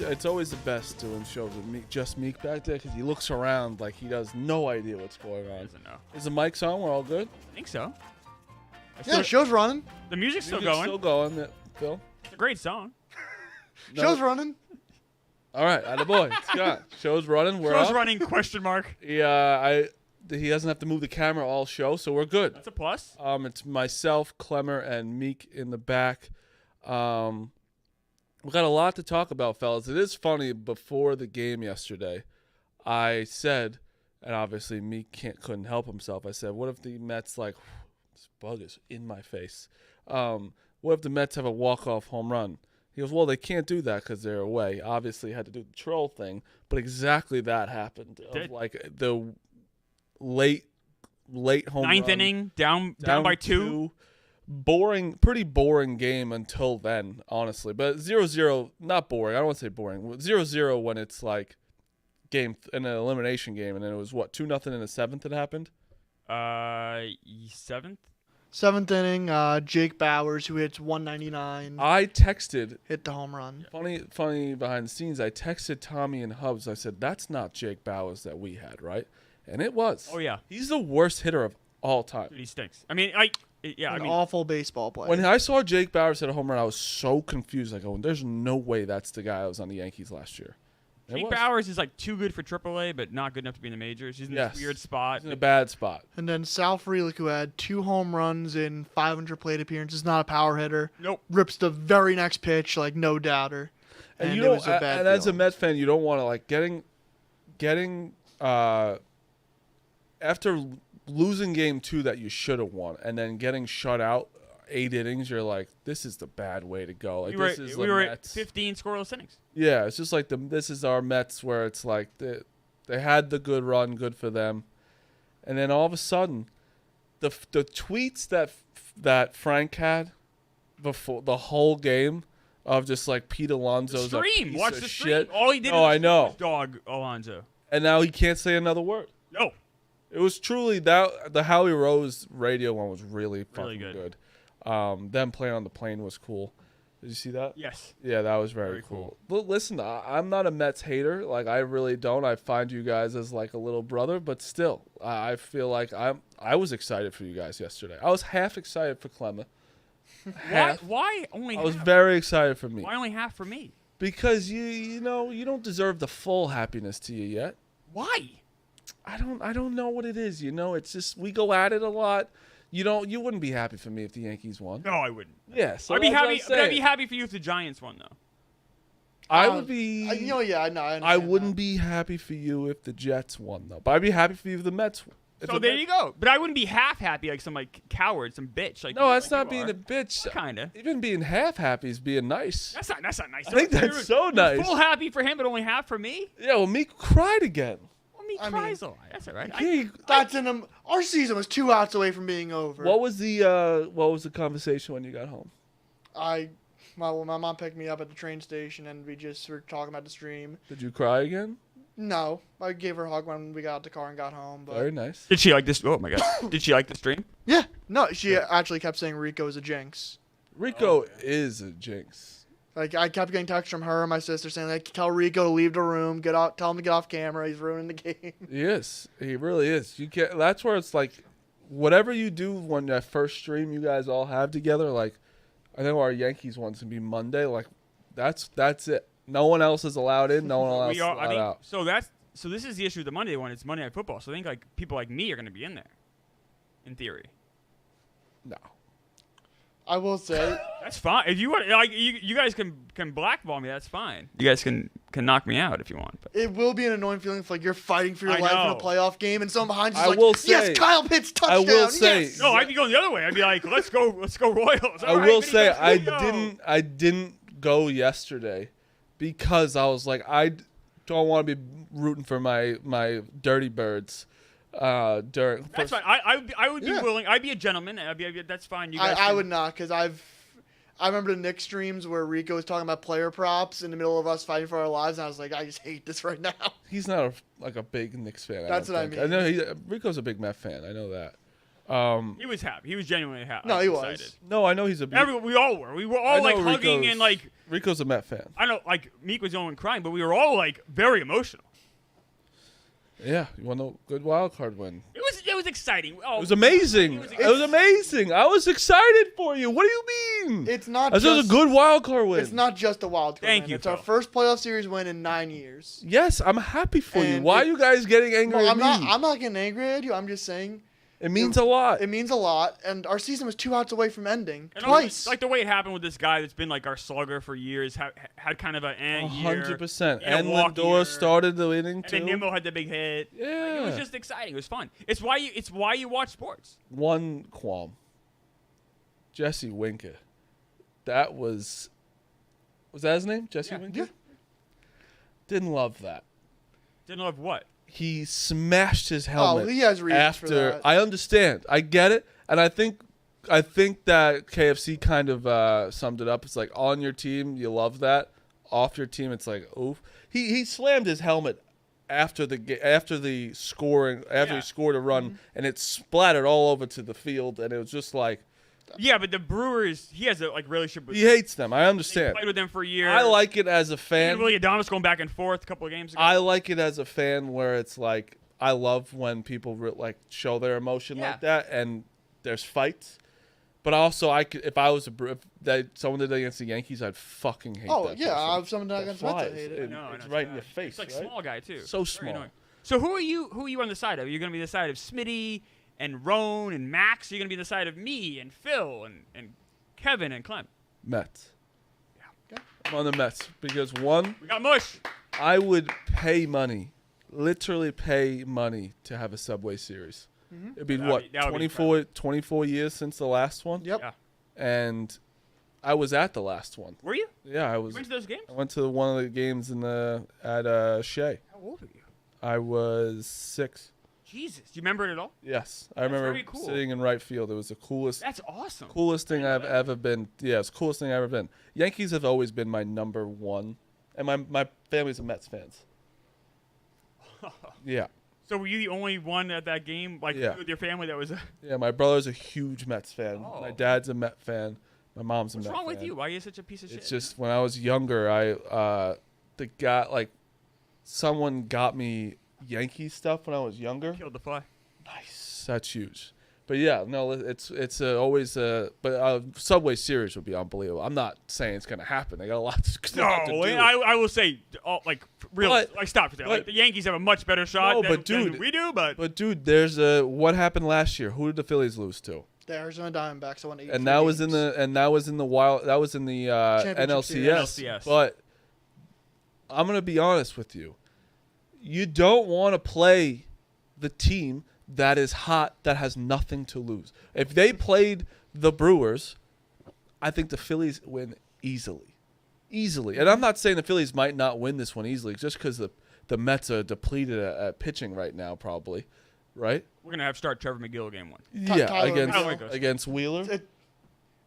It's always the best doing shows with Meek back there because he looks around like he has no idea what's going on. Doesn't know. Is the mic on? We're all good? I think so. Yeah, the show's running. The music's still Still going, Phil. It's a great song. No. Show's running. All right, attaboy. Scott, show's running. We're Show's up. running, question mark. Yeah, he doesn't have to move the camera all show, so we're good. That's a plus. It's myself, Clemmer, and Meek in the back. We got a lot to talk about, fellas. It is funny, before the game yesterday, I said, and obviously Meek couldn't help himself, I said, what if the Mets, this bug is in my face. What if the Mets have a walk-off home run? He goes, well, they can't do that because they're away. Obviously had to do the troll thing, but exactly that happened. The late home run. Ninth inning, down by two. Pretty boring game until then, honestly. But 0-0, not boring. I don't want to say boring. 0-0 when it's like in an elimination game, and then it was 2-0 in the seventh it happened? Seventh? Seventh inning, Jake Bauers, who hits 199. I texted. Hit the home run. Funny behind the scenes, I texted Tommy and Hubs. I said, that's not Jake Bauers that we had, right? And it was. Oh, yeah. He's the worst hitter of all time. Dude, he stinks. I mean, awful baseball player. When I saw Jake Bauers hit a home run, I was so confused. There's no way that's the guy that was on the Yankees last year. Jake Bauers is too good for AAA, but not good enough to be in the majors. He's in this weird spot. He's in a bad spot. And then Sal Frelick, who had 2 home runs in 500 plate appearances, not a power hitter. Nope. Rips the very next pitch, no doubter. And it was a bad and as a Mets fan, you don't want to getting after losing game 2 that you should have won, and then getting shut out 8 innings, you're like, this is the bad way to go. We were at 15 scoreless innings. Yeah, it's just this is our Mets, where it's like they had the good run, good for them, and then all of a sudden, the tweets that Frank had before the whole game of just Pete Alonso's a piece Watch of the shit. Stream. All he did was I know. His Dog Alonso, and now he can't say another word. No. It was truly the Howie Rose radio one was really fucking good. Them playing on the plane was cool. Did you see that? Yes. Yeah, that was very cool. Listen, I'm not a Mets hater. I really don't. I find you guys as a little brother, but still, I feel like I was excited for you guys yesterday. I was half excited for Clemmer. Why only half? I was very excited for me. Why only half for me? Because you know you don't deserve the full happiness to you yet. Why? I don't know what it is. You know, it's just we go at it a lot. You wouldn't be happy for me if the Yankees won. No, I wouldn't. Yeah, so I'd be that's what happy. I'm But I'd saying. be happy for you if the Giants won, though. I would be. I know. I wouldn't be happy for you if the Jets won, though. But I'd be happy for you if the Mets. So there you go. But I wouldn't be half happy like some like coward, some bitch. Like No, that's like not you being are. a bitch. Kinda. Even being half happy is being nice. That's not nice. I think that's so nice. You're full happy for him, but only half for me. Yeah, well, me cried again. Well, me I cries a lot. That's all right. Our season was 2 outs away from being over. What was the conversation when you got home? My mom picked me up at the train station, and we just were talking about the stream. Did you cry again? No, I gave her a hug when we got out the car and got home. But Very nice. Did she like this? Oh my god. Did she like the stream? yeah, no, she actually kept saying Rico's a jinx. Rico is a jinx. Like, I kept getting texts from her and my sister saying, like, tell Rico to leave the room, tell him to get off camera. He's ruining the game. He is. He really is. You can't. That's where it's like, whatever you do when that first stream you guys all have together. Like, I know our Yankees one's gonna be Monday. Like, that's it. No one else is allowed in. No one else is allowed out. So this is the issue with the Monday one. It's Monday Night Football. So I think like people like me are going to be in there, in theory. No. I will say, That's fine. If you want, like, you guys can blackball me. That's fine. You guys can knock me out if you want. But. it will be an annoying feeling if, like, you're fighting for your I life in a know. playoff game and someone behind you is I like, will say- yes, Kyle Pitts, touchdown. I will say- yes. No, I'd be going the other way. I'd be like, let's go Royals. I will say I didn't go yesterday because I was like I don't want to be rooting for my dirty birds. During That's fine. I would be Yeah. willing. I'd be a gentleman. That's fine. You guys I can- would not, because I remember the Knicks streams where Rico was talking about player props in the middle of us fighting for our lives, and I was like, I just hate this right now. He's not a big Knicks fan. That's don't what I think. mean. know Rico's a big Met fan. I know that. He was happy. He was genuinely happy. No, he excited. was. No, I know he's a. We all were. We were I all like know hugging Rico's- and like Rico's a Met fan. I don't know, like Meek was the only one crying, but we were all like very emotional. Yeah, you want a good wild card win. It was exciting. Oh, It was amazing. It was amazing. I was excited for you. What do you mean? It's not This was just a good wild card win. It's not just a wild card Thank win. you, It's our Phil. first playoff series win in 9 years. Yes, I'm happy for you. And Why are it- you guys getting angry No, at I'm me? not getting angry at you. I'm just saying It means a lot. it means a lot, and our season was 2 outs away from ending and twice. Like the way it happened with this guy that's been like our slugger for years, had kind of a year. 100%. Yeah, And walk Lindor year. started the inning And then too. Nimmo had the big hit. Like, it was Yeah. just exciting. It was fun. It's why you watch sports. One qualm. Jesse Winker. That was that his name? Jesse Yeah. Winker? Yeah. Didn't love that. Didn't love what? He smashed his helmet. he has reasons after for that. I understand. I get it. And I think that KFC kind of summed it up. It's like on your team, you love that. Off your team, it's like oof. He slammed his helmet after he scored a run, and it splattered all over to the field, and it was just like Yeah, but the Brewers, he has a like relationship with. he hates them. I He understand. played with them for a year. I like it as a fan. Willie Adamas going back and forth a couple of games ago. I like it as a fan where it's like I love when people like show their emotion Yeah. like that, and there's fights. But also, if I was if someone did that against the Yankees, I'd fucking hate Oh, that. yeah, person. I've someone that against Mets, I flies. hate it. It- No, it's no, right in bad. your face. It's like right? small guy too. So Very small. annoying. So who are you on the side of? Are you going to be the side of Smitty and Roan and Max? Are you going to be the side of me and Phil and Kevin and Clem? Mets. Okay. I'm on the Mets because one, We got mush. I would pay money, literally pay money to have a Subway Series. It'd be That would what be- that would be 24 years since the last one. Yep. Yeah. And I was at the last one. Were you? Yeah, I You was. went to those games? I went to one of the games at Shea. How old are you? I was 6. Jesus. Do you remember it at all? Yes, I That's remember very cool. sitting in right field. It was the coolest That's awesome. thing I've ever been. Yeah, it's the coolest thing I've ever been. Yankees have always been my number one, and my family's a Mets fans. Yeah, So were you the only one at that game, like Yeah. with your family, that was? yeah. My brother's a huge Mets fan. Oh. My dad's a Met fan. My mom's a What's Met wrong fan. with you? Why are you such a piece of shit? It's just when I was younger, someone got me Yankee stuff when I was younger. Killed the fly. Nice. That's huge. But yeah, no, it's always but Subway Series would be unbelievable. I'm not saying it's gonna happen. They got a lot to do. I will say, stop for that. Like, the Yankees have a much better shot than we do. But dude, there's what happened last year? Who did the Phillies lose to? The Arizona Diamondbacks won 83 And that was games. in the NLCS. But I'm gonna be honest with you. You don't want to play the team that is hot, that has nothing to lose. If they played the Brewers, I think the Phillies win easily. And I'm not saying the Phillies might not win this one easily, just because the Mets are depleted at pitching right now, probably, right? We're going to have to start Trevor McGill game one. Against Wheeler.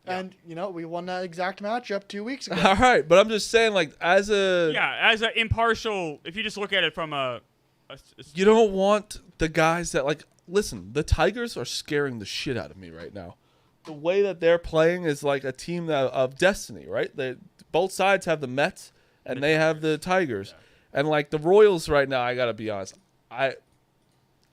And, we won that exact matchup 2 weeks ago. All right, but I'm just saying, like, as an impartial, if you just look at it from you don't want the guys that, like, listen, the Tigers are scaring the shit out of me right now. The way that they're playing is like a team of destiny, right? Both sides have the Mets and they have the Tigers. Yeah. And, like, the Royals right now, I got to be honest, I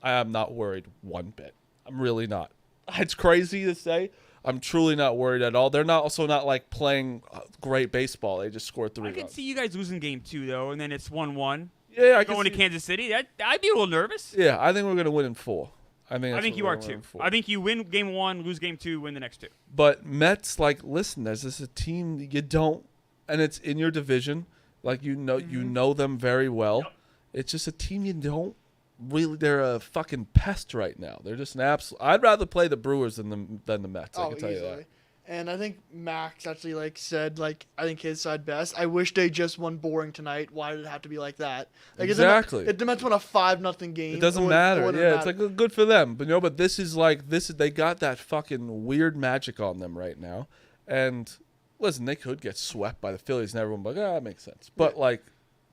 am not worried one bit. I'm really not. It's crazy to say. I'm truly not worried at all. They're also not like playing great baseball. They just scored 3 runs. I can see you guys losing game 2, though, and then it's 1-1. Yeah, going to Kansas City. I'd be a little nervous. Yeah, I think we're going to win in 4. I think you are too. I think you win game 1, lose game 2, win the next 2. But Mets, like, listen, there's this a team you don't, and it's in your division. Like, you know them very well. Yep. It's just a team you don't really. They're a fucking pest right now. They're just an absolute. I'd rather play the Brewers than the Mets. I can tell you that. And I think Max actually said I think his side best. I wish they just won boring tonight. Why did it have to be like that? Exactly. If the Mets won a 5-0 game, it doesn't matter. It's like good for them. But but this is they got that fucking weird magic on them right now. And listen, they could get swept by the Phillies and everyone that makes sense. But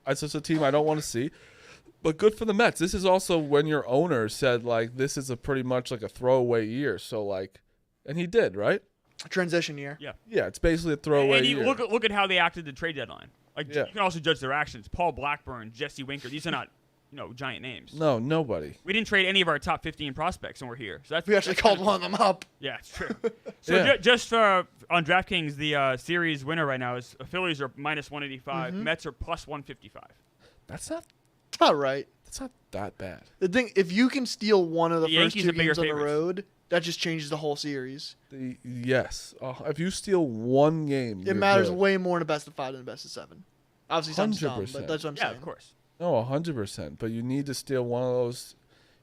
it's just a team I don't want to see. But good for the Mets. This is also when your owner said this is a pretty much like a throwaway year. So and he did, right? Transition year. Yeah, it's basically a throwaway year. Look at how they acted the trade deadline. You can also judge their actions. Paul Blackburn, Jesse Winker. These are not, giant names. No, nobody. We didn't trade any of our top 15 prospects when we're here. So we actually called one of them up. Yeah, it's true. So just on DraftKings, the series winner right now is Phillies are minus 185. Mets are plus 155. That's not. It's about right. That's not that bad. The thing, if you can steal one of the first Yankees 2 games on favorites. the road, that just changes the whole series. Yes. If you steal one game, it matters way more in a best of 5 than a best of 7. Obviously, sounds dumb, but that's what I'm saying. Yeah, of course. No, 100%. But you need to steal one of those.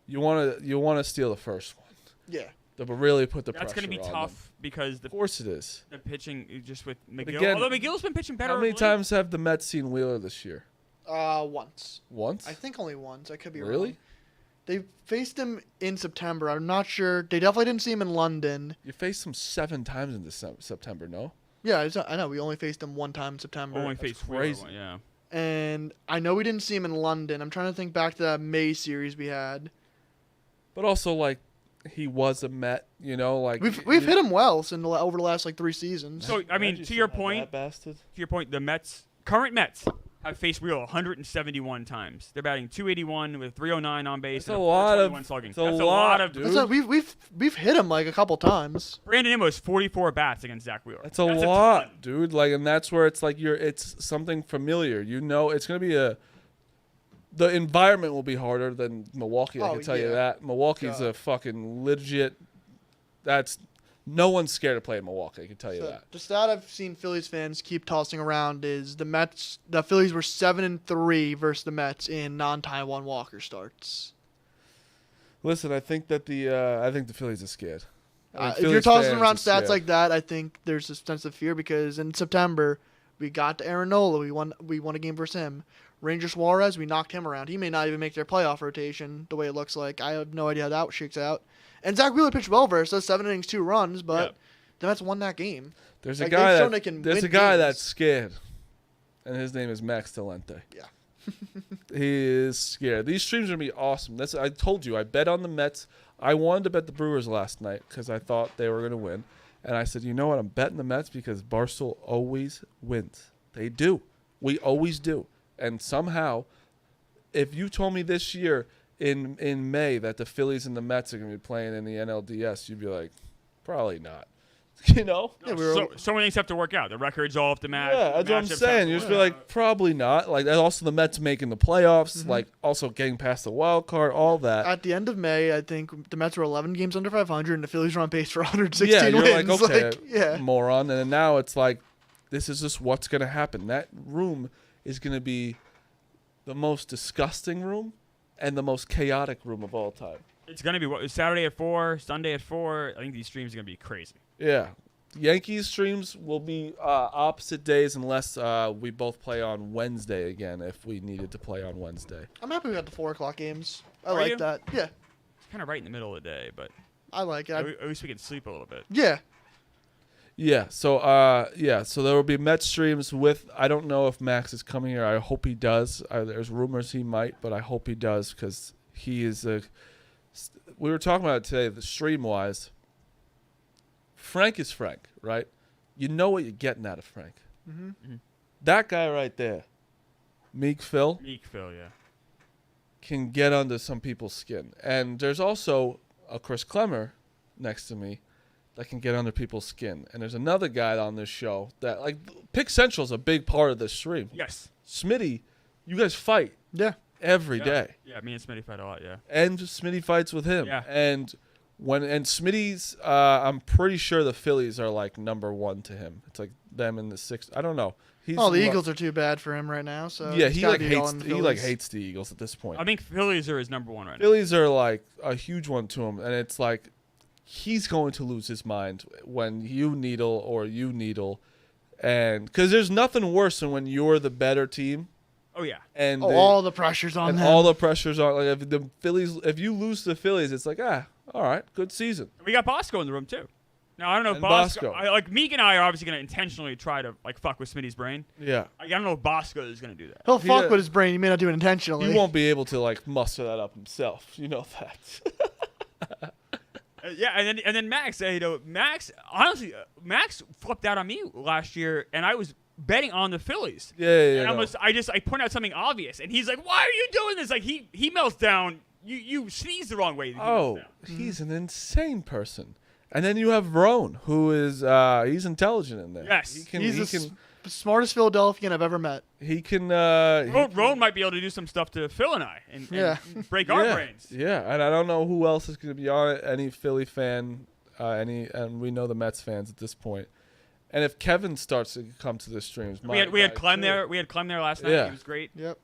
You want to steal the first one. Yeah. But really put the pressure on That's going to be tough because of course it is. The pitching just with McGill. Again, although McGill's been pitching better. How many times have the Mets seen Wheeler this year? Once. Once? I think only once. I could be really? wrong. They faced him in September. I'm not sure. They definitely didn't see him in London. You faced him 7 times in September, no? Yeah, I know. We only faced him 1 time in September. Only faced crazy. One, yeah. And I know we didn't see him in London. I'm trying to think back to that May series we had. But also, he was a Met, We've hit him well over the last 3 seasons. So I mean, to your point, the current Mets have faced Wheeler 171 times. They're batting 281 with 309 on base. That's a lot of slugging. That's a lot of. Dude. We've hit him a couple times. Brandon Nimmo's 44 bats against Zach Wheeler. That's a lot, dude. and that's where it's it's something familiar. It's gonna be the environment will be harder than Milwaukee. I can tell you that. Milwaukee's a fucking legit. No one's scared to play in Milwaukee. I can tell you that. The stat I've seen Phillies fans keep tossing around is the Phillies were 7-3 versus the Mets in non-Taijuan Walker starts. Listen, I think that the Phillies are scared. If you're tossing around stats like that, I think there's a sense of fear because in September we got to Aaron Nola. We won a game versus him. Ranger Suarez, we knocked him around. He may not even make their playoff rotation the way it looks like. I have no idea how that shakes out. And Zach Wheeler pitched well versus us, 7 innings, 2 runs, but the Mets won that game. There's a guy that's scared, and his name is Max Talente. Yeah. He is scared. These streams are going to be awesome. I told you, I bet on the Mets. I wanted to bet the Brewers last night because I thought they were going to win. And I said, you know what? I'm betting the Mets because Barstool always wins. They do. We always do. And somehow, if you told me this year, in May that the Phillies and the Mets are going to be playing in the NLDS, you'd be like, probably not. You know? Yeah, So many things have to work out. The records all have to match. Yeah, that's what I'm matchups saying. have You to just work feel like out. probably not. Like also the Mets making the playoffs, like also getting past the wild card, all that. At the end of May, I think the Mets were 11 games under 500, and the Phillies were on pace for 116 Yeah, you're wins. like, okay, yeah. moron. And then now it's like, this is just what's going to happen. That room is going to be the most disgusting room and the most chaotic room of all time. It's going to be Saturday at 4, Sunday at 4. I think these streams are going to be crazy. Yeah. Yankees streams will be opposite days unless we both play on Wednesday again if we needed to play on Wednesday. I'm happy we got the 4 o'clock games. I Are like you? that. Yeah, It's kind of right in the middle of the day, but I like it. at least we can sleep a little bit. Yeah. Yeah, so so there will be Mets streams with. I don't know if Max is coming here. I hope he does. There's rumors he might, but I hope he does because he is a. We were talking about it today, the stream wise. Frank is Frank, right? You know what you're getting out of Frank. Mm-hmm. That guy right there, Meek Phil, Meek Phil, yeah. can get under some people's skin, and there's also a Chris Clemmer next to me that can get under people's skin. And there's another guy on this show that, like, Pick Central's a big part of this stream. Yes. Smitty, you guys fight Yeah. every day. Yeah, me and Smitty fight a lot, yeah. And Smitty fights with him. Yeah. And Smitty's, I'm pretty sure the Phillies are, like, number one to him. It's like them in the sixth. I don't know. The Eagles are too bad for him right now. So yeah, it's he gotta like be all hates in the he like Phillies. hates the Eagles at this point. I think Phillies are his number one right now. Phillies are like a huge one to him, and it's like he's going to lose his mind when you needle, and because there's nothing worse than when you're the better team. Oh, yeah. And all the pressure's on them. all the pressure's on. Like if you lose to the Phillies, it's like all right, good season. We got Bosco in the room, too. Now, I don't know if And Bosco. Bosco. Meek and I are obviously going to intentionally try to, like, fuck with Smitty's brain. Yeah, I don't know if Bosco is going to do that. He'll fuck Yeah. with his brain. He may not do it intentionally. he won't be able to like muster that up himself. You know that. Yeah, and then Max, Max, honestly, Max flipped out on me last year, and I was betting on the Phillies. Yeah. And no. I point out something obvious, and he's like, "Why are you doing this?" Like he melts down. You sneeze the wrong way. He melts down. He's an insane person. And then you have Roan, who is he's intelligent in there. Yes. He's the smartest Philadelphian I've ever met. He can. Roan might be able to do some stuff to Phil and I and break our brains. Yeah, and I don't know who else is going to be on it. Any Philly fan, and we know the Mets fans at this point. And if Kevin starts to come to the streams, We had Clem there. We had Clem there last night. Yeah. He was great. Yep.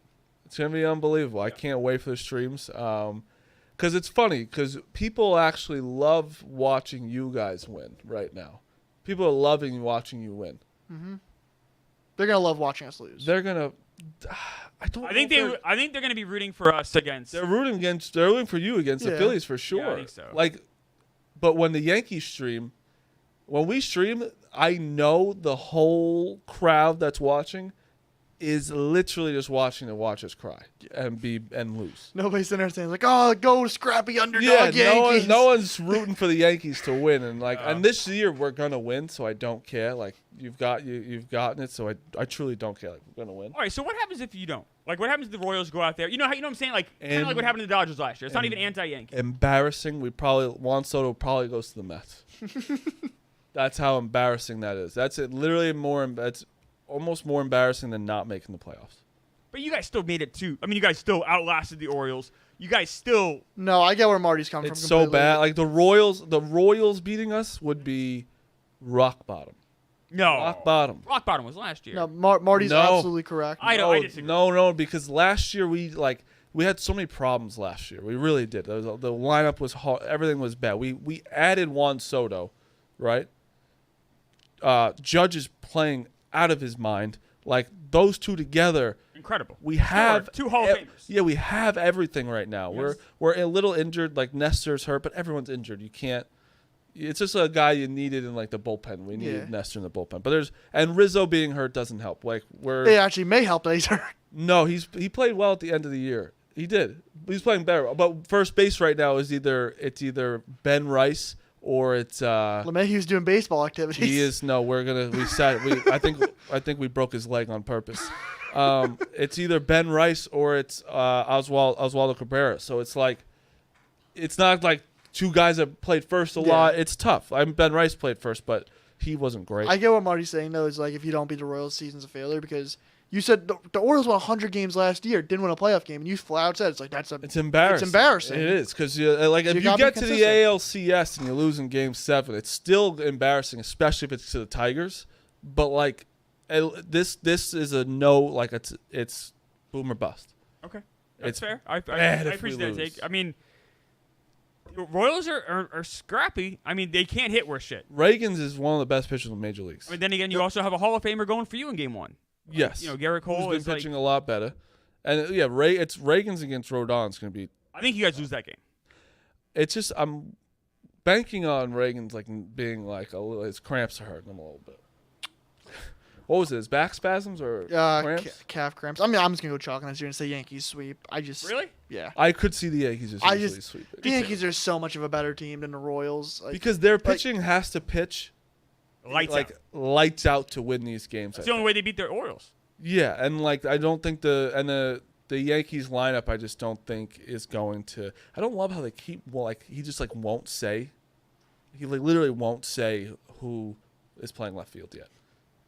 It's going to be unbelievable. I can't wait for the streams. Because it's funny, because people actually love watching you guys win right now. People are loving watching you win. Mm-hmm. They're gonna love watching us lose. They're gonna. I think they're going to be rooting for us against. They're rooting for you against the Yeah. Phillies for sure. Yeah, I think so. Like, but when the Yankees stream, when we stream, I know the whole crowd that's watching is literally just watching to watch us cry and lose. Nobody's sitting there saying like, "Oh, go scrappy underdog Yankees." No one's rooting for the Yankees to win, and and this year we're gonna win, so I don't care. Like you've gotten it, so I truly don't care. Like we're gonna win. All right, so what happens if you don't? Like, what happens if the Royals go out there? You know what I'm saying? Like, kind of like what happened to the Dodgers last year. It's not even anti-Yankee. Embarrassing. Juan Soto probably goes to the Mets. That's how embarrassing that is. That's it. Literally that's almost more embarrassing than not making the playoffs. But you guys still made it too. I mean, you guys still outlasted the Orioles. You guys still. No, I get where Marty's coming It's from. so completely. bad. Like the Royals beating us would be rock bottom. No. Rock bottom. Rock bottom was last year. No, Marty's No. absolutely correct. I disagree. No, because last year we had so many problems last year. We really did. The lineup was hard. Everything was bad. We added Juan Soto, right? Judge is playing out of his mind. Like those two together, Incredible. we have two Hall of Famers. Yeah, we have everything right now. Yes. We're a little injured. Like Nestor's hurt, but everyone's injured. You can't. It's just a guy you needed in like the bullpen. We needed Nestor in the bullpen, but Rizzo being hurt doesn't help. Like It actually may help that he's hurt. No, he played well at the end of the year. He did. He's playing better. But first base right now is either Ben Rice or it's LeMahieu's doing baseball activities. he is no. I think we broke his leg on purpose. It's either Ben Rice or it's Oswaldo Cabrera. So it's like, it's not like two guys that played first a lot. It's tough. Ben Rice played first, but he wasn't great. I get what Marty's saying though. Is like if you don't beat the Royals, season's a failure because you said the Orioles won 100 games last year, didn't win a playoff game, and you flat out said it's like it's embarrassing. It's embarrassing. It is because if you get to the ALCS and you lose in Game 7, it's still embarrassing, especially if it's to the Tigers. But like this is a no. Like it's boom or bust. Okay, that's fair. I bad if appreciate we that lose. take. I mean, the Royals are scrappy. I mean, they can't hit worse shit. Reagan's is one of the best pitchers in the major leagues. I mean, then again, you also have a Hall of Famer going for you in Game 1. Yes, Garrett Cole who's been pitching a lot better, and it's Reagan's against Rodon. It's gonna be. I think you guys lose that game. It's just I'm banking on Reagan's like being like a little. His cramps are hurting him a little bit. What was it? His back spasms or cramps? Calf cramps. I mean, I'm just gonna go chalk on this. You're gonna say Yankees sweep. Really? Yeah. I could see the Yankees just easily sweeping. The Yankees are so much of a better team than the Royals. Because their pitching has to pitch lights out to win these games. That's the only way they beat their Orioles. Yeah, and like I don't think the Yankees lineup I just don't think is going to. I don't love how they keep he just won't say. He literally won't say who is playing left field yet.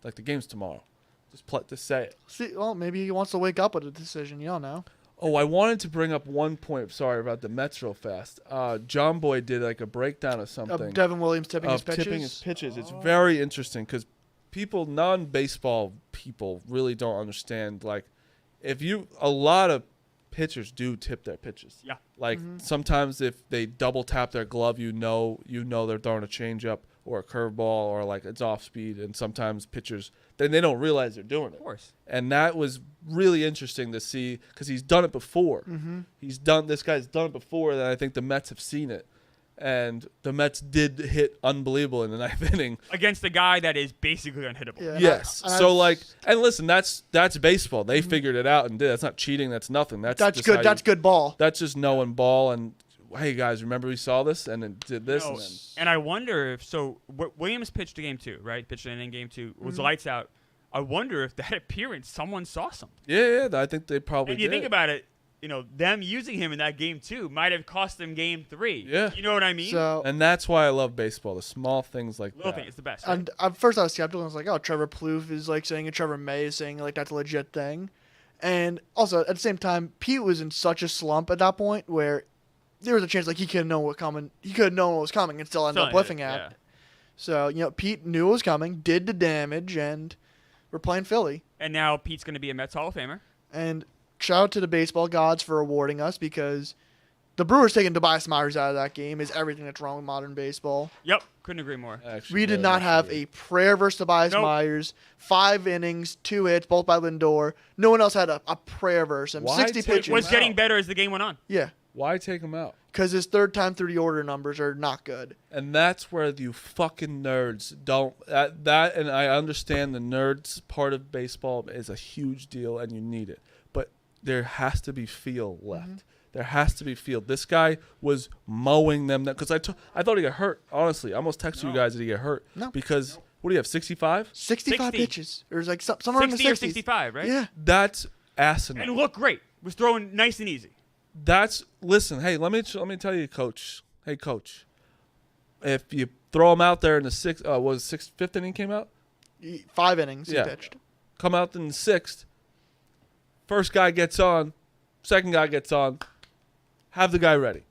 Like the game's tomorrow. Just say it. See, well, maybe he wants to wake up with a decision. You don't know. Oh, I wanted to bring up one point. Sorry about the Mets real fast. John Boy did like a breakdown of something. Devin Williams tipping his pitches. It's very interesting because non-baseball people really don't understand. Like, a lot of pitchers do tip their pitches. Yeah. Like sometimes if they double tap their glove, you know they're throwing a changeup or a curveball or like it's off speed, and sometimes pitchers then they don't realize they're doing it. Of course. And that was really interesting to see because he's done it before. This guy's done it before, and I think the Mets have seen it. And the Mets did hit unbelievable in the ninth inning against a guy that is basically unhittable. Yeah, yes. And listen, that's baseball. They figured it out and did. That's not cheating. That's nothing. That's good. That's good ball. That's just knowing ball. And hey, guys, remember we saw this and it did this. And I wonder if Williams pitched to Game 2, right? Pitched an inning Game 2 was lights out. I wonder if that appearance someone saw something. Yeah. I think they probably. And you think about it. Them using him in that Game 2 might have cost them Game 3. Yeah. You know what I mean? And that's why I love baseball. The small things like Little that. thing, it's the best. Right? And at first I was skeptical. I was like, oh, Trevor Plouffe is like saying it. Trevor May is saying like that's a legit thing. And also at the same time, Pete was in such a slump at that point where there was a chance like he could have known what coming. He could have known what was coming and still ended up whiffing at it. So Pete knew it was coming, did the damage, and we're playing Philly. And now Pete's going to be a Mets Hall of Famer. And shout out to the baseball gods for awarding us because the Brewers taking Tobias Myers out of that game is everything that's wrong with modern baseball. Yep, couldn't agree more. We did not have a prayer versus Tobias Myers. 5 innings, 2 hits, both by Lindor. No one else had a prayer versus him. 60 pitches. Was getting better as the game went on. Yeah. Why take him out? Because his third time through the order numbers are not good. And that's where you fucking nerds don't. That and I understand the nerds part of baseball is a huge deal and you need it. But there has to be feel left. There has to be feel. This guy was mowing them because I thought he got hurt. Honestly, I almost texted you guys that he got hurt. No. Because what do you have? 65? 65 pitches. There's like somewhere in the 60s. Or 65, right? Yeah. That's asinine. And looked great. Was throwing nice and easy. Listen. Hey, let me tell you, Coach. Hey, Coach. If you throw him out there in the fifth inning came out? 5 innings he pitched. Come out in the 6th. First guy gets on. Second guy gets on. Have the guy ready.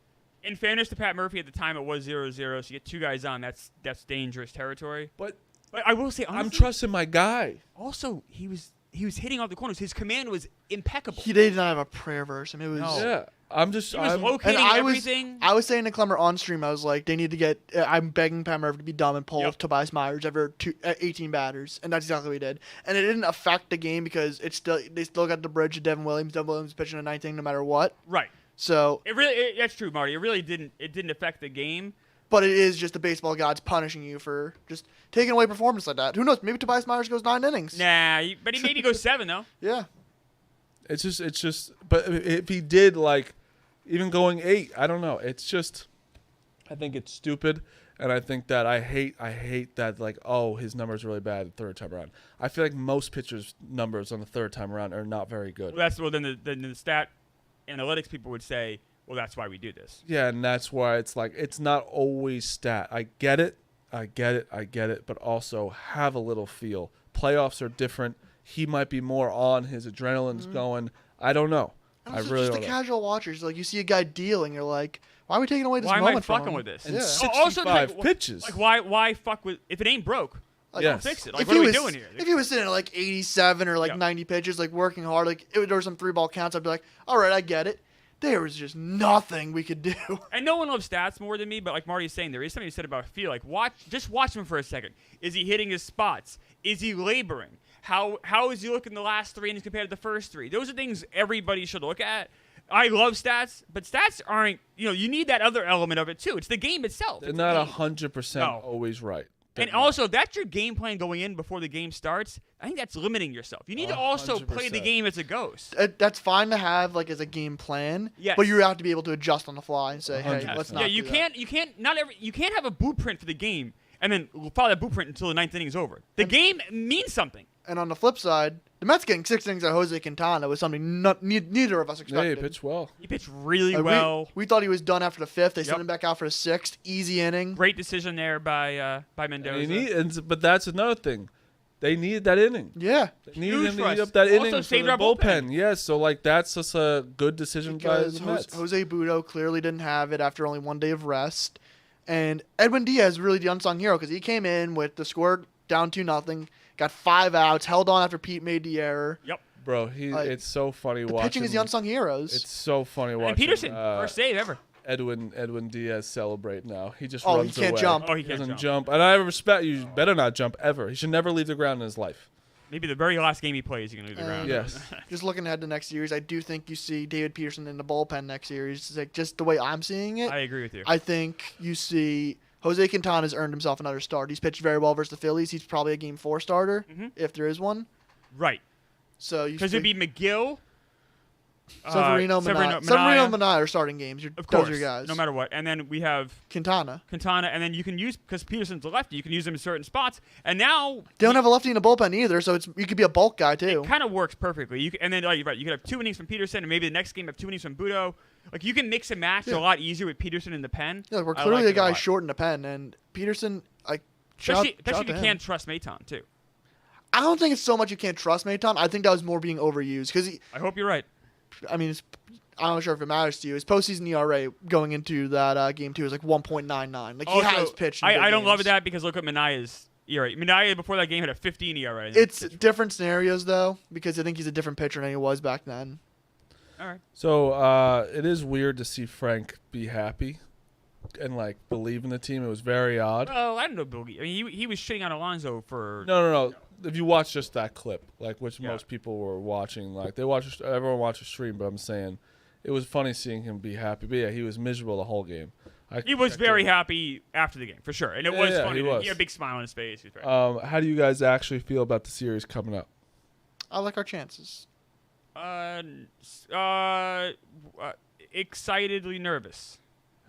In fairness to Pat Murphy, at the time it was 0-0, so you get 2 guys on. That's dangerous territory. But I will say, honestly, I'm trusting my guy. Also, he was hitting off the corners. His command was impeccable. He did not have a prayer verse. I mean, it was. Yeah. He was locating everything. I was saying to Clemmer on stream, I was like, they need to get. I'm begging Pat Murphy to be dumb and pull Tobias Myers every 18 batters, and that's exactly what he did. And it didn't affect the game because they still got the bridge to Devin Williams. Devin Williams pitching a 9th inning no matter what. Right. So that's true, Marty. It really didn't. It didn't affect the game. But it is just the baseball gods punishing you for just taking away performance like that. Who knows? Maybe Tobias Myers goes 9 innings. Nah, but he maybe goes 7 though. Yeah. It's just. But if he did even going 8, I don't know. It's just, I think it's stupid. And I think that I hate that, like, oh, his numbers are really bad the third time around. I feel like most pitchers' numbers on the third time around are not very good. Then the stat analytics people would say, well, that's why we do this. Yeah, and that's why it's like it's not always stat. I get it, but also have a little feel. Playoffs are different. He might be more on. His adrenaline's going. I don't know. I really just don't the know. casual watchers, like you see a guy dealing, you're like, why are we taking away this Why am moment I from fucking him? with this? And Yeah. 65 pitches. Like why fuck with if it ain't broke? Like, Yes. Fix it. Like if what he are we was, doing here? If he was sitting at like 87 or like 90 pitches, like working hard, like there were some 3-ball counts, I'd be like, all right, I get it. There was just nothing we could do. And no one loves stats more than me, but like Marty's saying, there is something you said about feel. Like just watch him for a second. Is he hitting his spots? Is he laboring? How is he looking the last 3 innings compared to the first 3? Those are things everybody should look at. I love stats, but stats aren't. You need that other element of it too. It's the game itself. They're It's not the game. 100% always right. They're And not. also, if that's your game plan going in before the game starts, I think that's limiting yourself. You need to also play the 100%. game as it goes. That's fine to have like as a game plan, Yes. but you have to be able to adjust on the fly and say, hey, 100%. let's not. Yeah, you do can't. You can't have a blueprint for the game and then follow that blueprint until the 9th inning is over. The game means something. That. And on the flip side, the Mets getting 6 innings of Jose Quintana was something neither of us Yeah, expected. he pitched well. He pitched really Like, well. We thought he was done after the 5th. They Yep. sent him back out for the 6th. Easy inning. Great decision there by And Mendoza. but that's another thing. They needed that inning. Yeah. They needed him to for eat us. up that Also inning for saved the our bullpen. bullpen. Yeah, so like that's just a good decision Because by the Mets. Jose Budo clearly didn't have it after only 1 day of rest. And Edwin Diaz really the unsung hero because he came in with the score down 2-0, got 5 outs, held on after Pete made the error. Yep. Bro, Like, it's so funny The watching. pitching is the unsung heroes. It's so funny watching. And Peterson, first save ever. Edwin Diaz celebrate now. He just Oh, he runs can't away. jump. Oh, he can't doesn't jump. And I respect you. Better not jump ever. He should never leave the ground in his life. Maybe the very last game he plays, he's gonna leave the ground. Yes. Just looking ahead to next series, I do think you see David Peterson in the bullpen next series. It's like just the way I'm seeing it. I agree with you. I think you see Jose Quintana's earned himself another start. He's pitched very well versus the Phillies. He's probably a Game 4 starter if there is one. Right. So you Because it'd be McGill, Severino, Severino, Manaea are starting games. of course, Those are your guys. no matter what. And then we have Quintana. and then you can use because Peterson's a lefty, you can use him in certain spots. And now They don't have a lefty in the bullpen either, so you could be a bulk guy too. it kind of works perfectly. And then you're right, you could have 2 innings from Peterson, and maybe the next game have 2 innings from Budo. Like you can mix and match a lot easier with Peterson in the pen. Yeah, we're I clearly like the it a guy lot. short in the pen, and Peterson, Especially shout if you to him. can't trust Maton too. I don't think it's so much you can't trust Maton. I think that was more being overused because I hope you're right. I'm not sure if it matters to you. His postseason ERA going into that game 2 is like 1.99. Like he Also, has pitched. in big I don't love games. that because look at Manaea's ERA. Manaea before that game had a 15 ERA. It's different scenarios though because I think he's a different pitcher than he was back then. all right. So it is weird to see Frank be happy and like believe in the team. It was very odd. Well, I don't know, Boogie. I mean, he was shitting on Alonso for. No. If you watch just that clip, like which Yeah. most people were watching, like everyone watched the stream, but I'm saying it was funny seeing him be happy. But yeah, he was miserable the whole game. He was very happy after the game, for sure. And it was Yeah, funny. he was. He had a big smile on his face. He was very How do you guys actually feel about the series coming up? I like our chances. Excitedly nervous.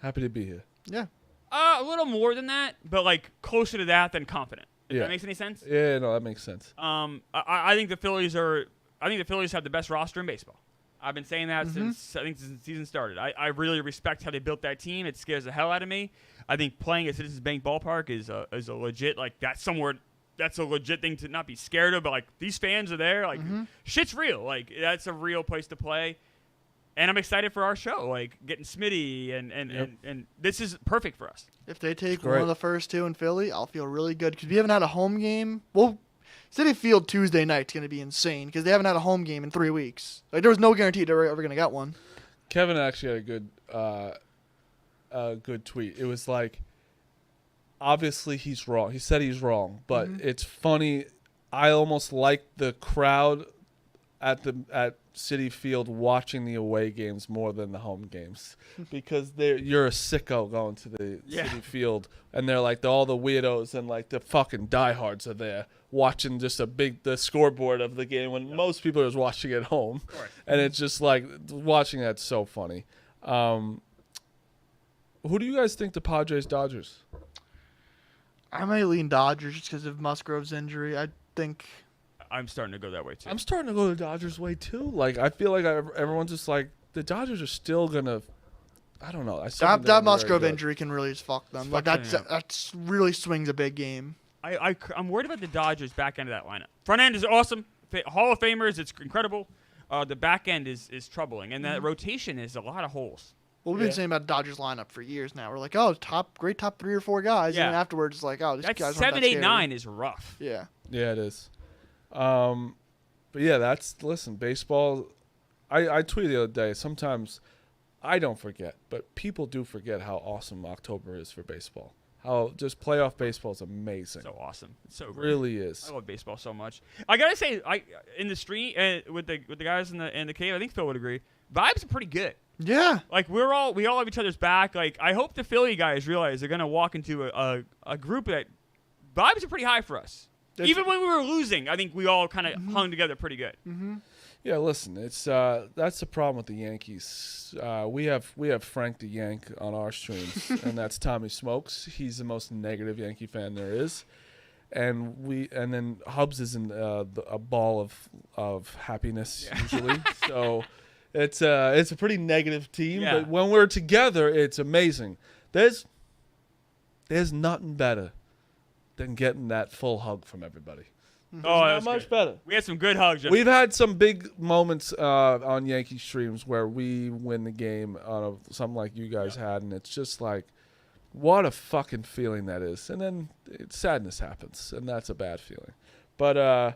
Happy to be here. Yeah. A little more than that, but like closer to that than confident. If Yeah. that makes any sense. Yeah, no, that makes sense. I think the Phillies have the best roster in baseball. I've been saying that since the season started. I really respect how they built that team. It scares the hell out of me. I think playing at Citizens Bank Ballpark is a legit that's a legit thing to not be scared of. But like these fans are there, like shit's real. Like that's a real place to play. And I'm excited for our show, like getting Smitty and this is perfect for us. If they take Great. one of the first 2 in Philly, I'll feel really good because we haven't had a home game. Well, Citi Field Tuesday night's going to be insane because they haven't had a home game in 3 weeks. Like there was no guarantee they were ever going to get one. Kevin actually had a good tweet. It was like, obviously he's wrong. He said he's wrong, but it's funny. I almost like the crowd at Citi Field watching the away games more than the home games because you're a sicko going to the Citi Field and they're like all the weirdos and like the fucking diehards are there watching just the scoreboard of the game when most people are just watching at home, and it's just like watching that's so funny. Who do you guys think the Padres Dodgers? I might lean Dodgers just because of Musgrove's injury. I think. I'm starting to go that way too. I'm starting to go the Dodgers' way too. Like I feel like everyone's just like the Dodgers are still gonna. I don't know. That Musgrove injury can really just fuck them. Like Fuck them that's really swings a big game. I'm worried about the Dodgers back end of that lineup. Front end is awesome. Hall of Famers, it's incredible. The back end is troubling, and that rotation is a lot of holes. Well, we've been saying about Dodgers lineup for years now. We're like, oh, great top 3 or 4 guys, and then afterwards, it's like, oh, these guys aren't 7, that 8, scary. 9 is rough. Yeah. Yeah, it is. But yeah, listen, baseball. I tweeted the other day. Sometimes I don't forget, but people do forget how awesome October is for baseball. How just playoff baseball is amazing. So awesome. It's so great. Really is. I love baseball so much. I gotta say, in the street with the guys in the cave, I think Phil would agree. Vibes are pretty good. Yeah. Like we all have each other's back. Like I hope the Philly guys realize they're gonna walk into a group that vibes are pretty high for us. Even when we were losing, I think we all kind of hung together pretty good. Mm-hmm. Yeah, listen, it's that's the problem with the Yankees. We have Frank the Yank on our streams, and that's Tommy Smokes. He's the most negative Yankee fan there is, and then Hubs is in a ball of happiness usually. So it's a pretty negative team, but when we're together, it's amazing. There's nothing better than getting that full hug from everybody. Oh, not much better. We had some good hugs. We've had some big moments on Yankee streams where we win the game on something like you guys had, and it's just like, what a fucking feeling that is. And then sadness happens, and that's a bad feeling. But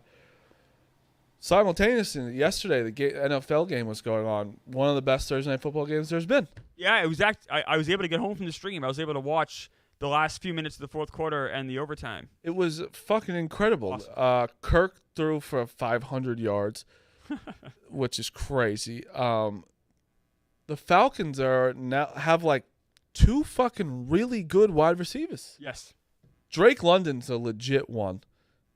simultaneously, yesterday the NFL game was going on. One of the best Thursday Night Football games there's been. Yeah, it was. I was able to get home from the stream. I was able to watch the last few minutes of the fourth quarter and the overtime. It was fucking incredible. Awesome. Kirk threw for 500 yards, which is crazy. The Falcons have like 2 fucking really good wide receivers. Yes. Drake London's a legit one.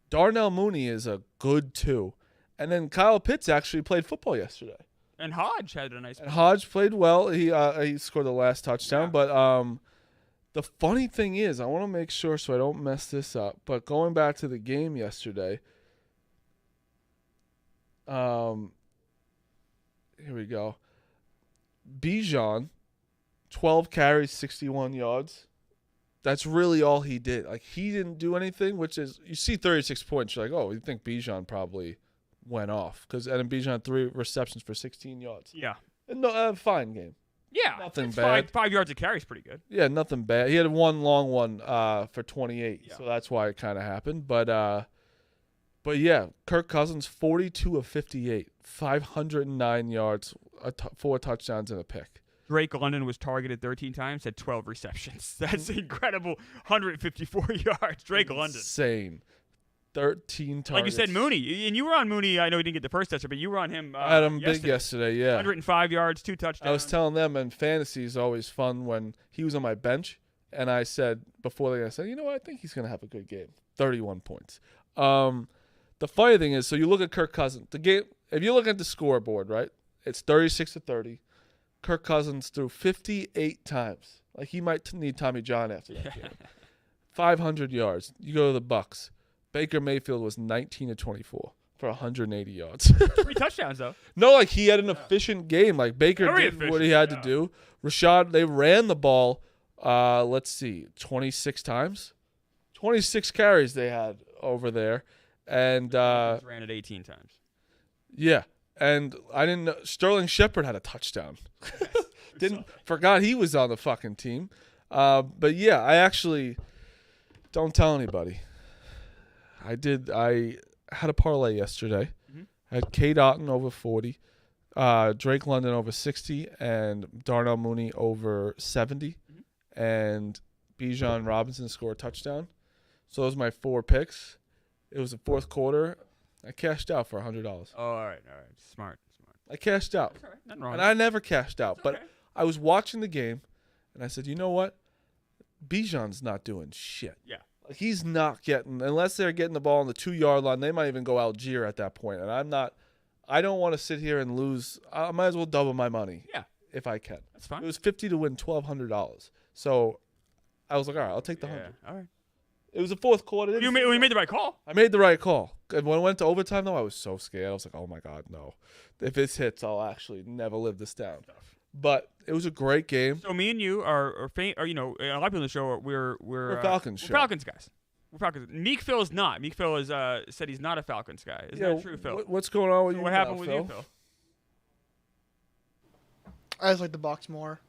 Darnell Mooney is a good 2. And then Kyle Pitts actually played football yesterday. And Hodge had a nice. And Hodge played well. He scored the last touchdown, but the funny thing is, I want to make sure so I don't mess this up, but going back to the game yesterday, here we go. Bijan, 12 carries, 61 yards. That's really all he did. Like, he didn't do anything, which is, you see 36 points, you're like, oh, you think Bijan probably went off. And then Bijan had 3 receptions for 16 yards. Yeah. No, fine game. Yeah, nothing bad. 5 yards of carry is pretty good. Yeah, nothing bad. He had one long one for 28, so that's why it kind of happened. But yeah, Kirk Cousins, 42 of 58, 509 yards, 4 touchdowns and a pick. Drake London was targeted 13 times, had 12 receptions. That's incredible. 154 yards. Drake London. Insane. 13 targets. Like you said, Mooney. And you were on Mooney. I know he didn't get the first touchdown, but you were on him I had him yesterday. big yesterday, yeah. 105 yards, 2 touchdowns. I was telling them, and fantasy is always fun when he was on my bench, and I said, before the game, I said, you know what, I think he's going to have a good game. 31 points. The funny thing is, so you look at Kirk Cousins. The game, if you look at the scoreboard, right, it's 36-30. Kirk Cousins threw 58 times. Like, he might need Tommy John after that game. 500 yards. You go to the Bucks. Baker Mayfield was 19-24 for 180 yards. 3 touchdowns, though. No, like, he had an efficient game. Like, Baker did what he had to do. Rashad, they ran the ball, 26 times. 26 carries they had over there. And ran it 18 times. Yeah. And I didn't know Sterling Shepard had a touchdown. Forgot he was on the fucking team. But yeah, I actually don't tell anybody. I had a parlay yesterday. Mm-hmm. I had Kate Otten over 40, Drake London over 60, and Darnell Mooney over 70, and Bijan Robinson scored a touchdown. So those are my 4 picks. It was the fourth quarter. I cashed out for $100. Oh, all right. Smart. I cashed out. That's all right. Nothing wrong. And I never cashed out. But I was watching the game, and I said, you know what? Bijan's not doing shit. Yeah. He's not getting, unless they're getting the ball on the 2-yard line, they might even go Algier at that point. And I don't want to sit here and lose. I might as well double my money. Yeah. If I can. That's fine. It was $50 to win $1,200. So I was like, all right, I'll take the 100. All right. It was the fourth quarter. You made the right call. I made the right call. And when it went to overtime, though, I was so scared. I was like, oh, my God, no. If this hits, I'll actually never live this down. But it was a great game. So me and you are a lot of people on the show, we're Falcons show. We're Falcons guys. We're Falcons. Meek Phil is not. Meek Phil is said he's not a Falcons guy. Is that true, Phil? What's going on with So you what now, happened with Phil? you, Phil? I just like the Bucs more.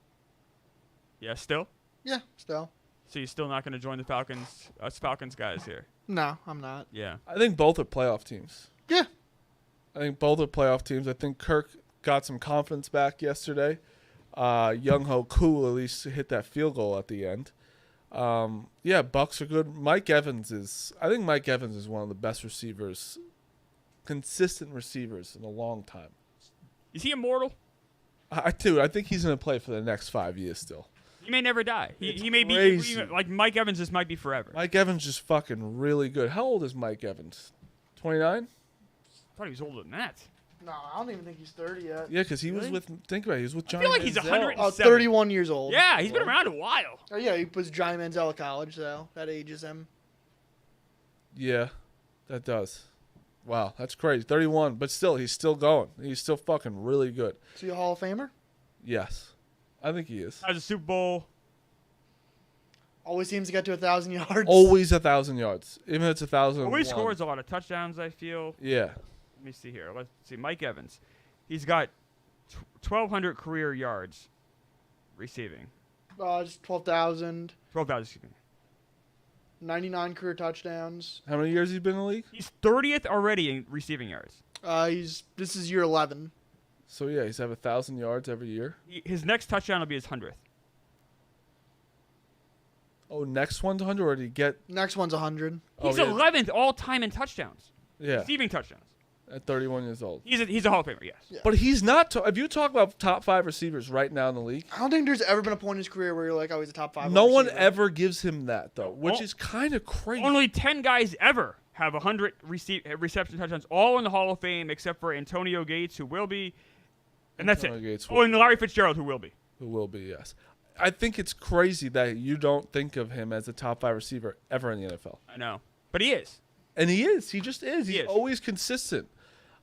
Yeah, still? Yeah, still. So you're still not going to join the Falcons, us Falcons guys here? No, I'm not. Yeah. I think both are playoff teams. Yeah. I think both are playoff teams. I think Kirk got some confidence back yesterday. Young Ho Koo at least hit that field goal at the end. Yeah, Bucs are good. I think Mike Evans is one of the best receivers, consistent receivers in a long time. Is he immortal? I think he's going to play for the next 5 years still. He may never die. He may crazy. be like Mike Evans. This might be forever. Mike Evans just fucking really good. How old is Mike Evans? 29? I thought he was older than that. No, I don't even think he's 30 yet. Yeah, because he was Really? with. Think about it. He was with Johnny. feel like he's Manziel. 100. Oh, 31 years old. Yeah, he's been around a while. Oh, yeah, he was Johnny Manziel at college, so that ages him. Yeah, that does. Wow, that's crazy. 31, but still, he's still going. He's still fucking really good. Is he a Hall of Famer? Yes, I think he is. Has a Super Bowl. Always seems to get to 1,000 yards. Always 1,000 yards, even if it's 1,000. Always scores a lot of touchdowns, I feel. Yeah. Let me see here. Let's see. Mike Evans. He's got 1,200 career yards receiving. Just 12,000. 12,000, excuse me. 99 career touchdowns. How many years has he been in the league? He's 30th already in receiving yards. This is year 11. So yeah, he's have 1,000 yards every year. His next touchdown will be his 100th. Oh, next one's 100, or did he get? Next one's 100. He's 11th all time in touchdowns. Yeah, Receiving touchdowns. at 31 years old. He's a Hall of Famer, yes. Yeah. But he's not. If you talk about top 5 receivers right now in the league, I don't think there's ever been a point in his career where you're like, oh, he's a top 5. no one receiver. ever gives him that though, which Oh. is kind of crazy. Only 10 guys ever have 100 reception touchdowns, all in the Hall of Fame, except for Antonio Gates, who will be, and that's Antonio it. Gates Oh, and Larry Fitzgerald, who will be. Who will be, yes. I think it's crazy that you don't think of him as a top 5 receiver ever in the NFL. I know, but he is. And he is. He just is. He He's is. always consistent.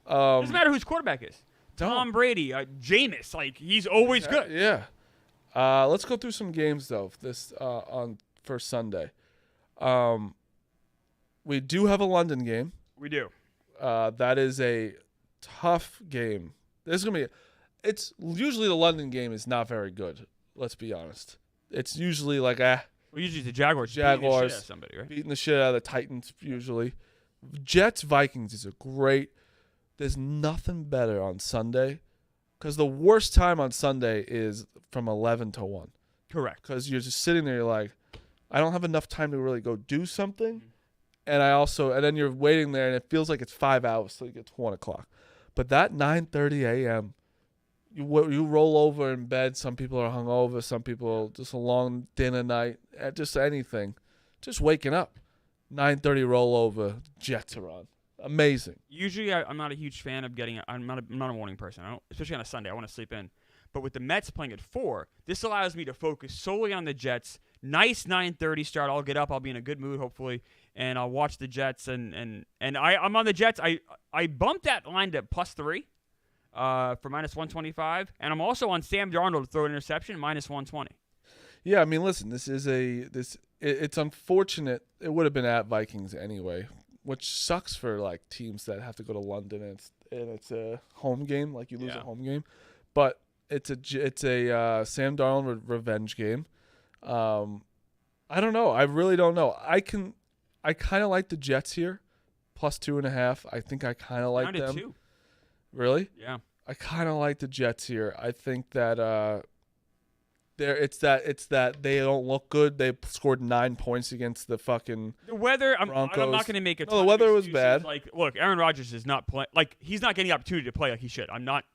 Doesn't matter whose quarterback is. Don't. Tom Brady, Jameis, like he's always good. Yeah. Let's go through some games though. For Sunday. We do have a London game. We do. That is a tough game. It's usually the London game is not very good. Let's be honest. It's usually like Well, usually the Jaguars. beating the shit Jaguars out of somebody, right? beating the shit out of the Titans usually. Jets Vikings is a great. There's nothing better on Sunday, because the worst time on Sunday is from 11 to 1. Correct. Because you're just sitting there, you're like, I don't have enough time to really go do something, Mm-hmm. and then you're waiting there, and it feels like it's 5 hours till you get to 1 o'clock. But that 9:30 a.m. You roll over in bed. Some people are hungover. Some people just a long dinner night. Just anything. Just waking up. 9:30 rollover. Jets are on. Amazing. Usually, I'm not a huge fan of getting. I'm not a morning person. Especially on a Sunday, I want to sleep in. But with the Mets playing at 4, this allows me to focus solely on the Jets. Nice 9:30 start. I'll get up. I'll be in a good mood, hopefully, and I'll watch the Jets. And I'm on the Jets. I bumped that line to +3. For -125, and I'm also on Sam Darnold to throw an interception, -120. Yeah, I mean, listen, it's unfortunate. It would have been at Vikings anyway, which sucks for like teams that have to go to London and it's a home game, like you lose a home game. But it's a Sam Darnold revenge game. I don't know. I really don't know. I kind of like the Jets here, +2.5. I think I kind of like Down to them. 2. Really? Yeah. I kind of like the Jets here. I think that it's that they don't look good. They scored 9 points against the fucking The weather. I'm not Broncos. going to make a. No, ton the of weather was excuses. bad. Like, look, Aaron Rodgers is not playing. Like, he's not getting the opportunity to play like he should. I'm not.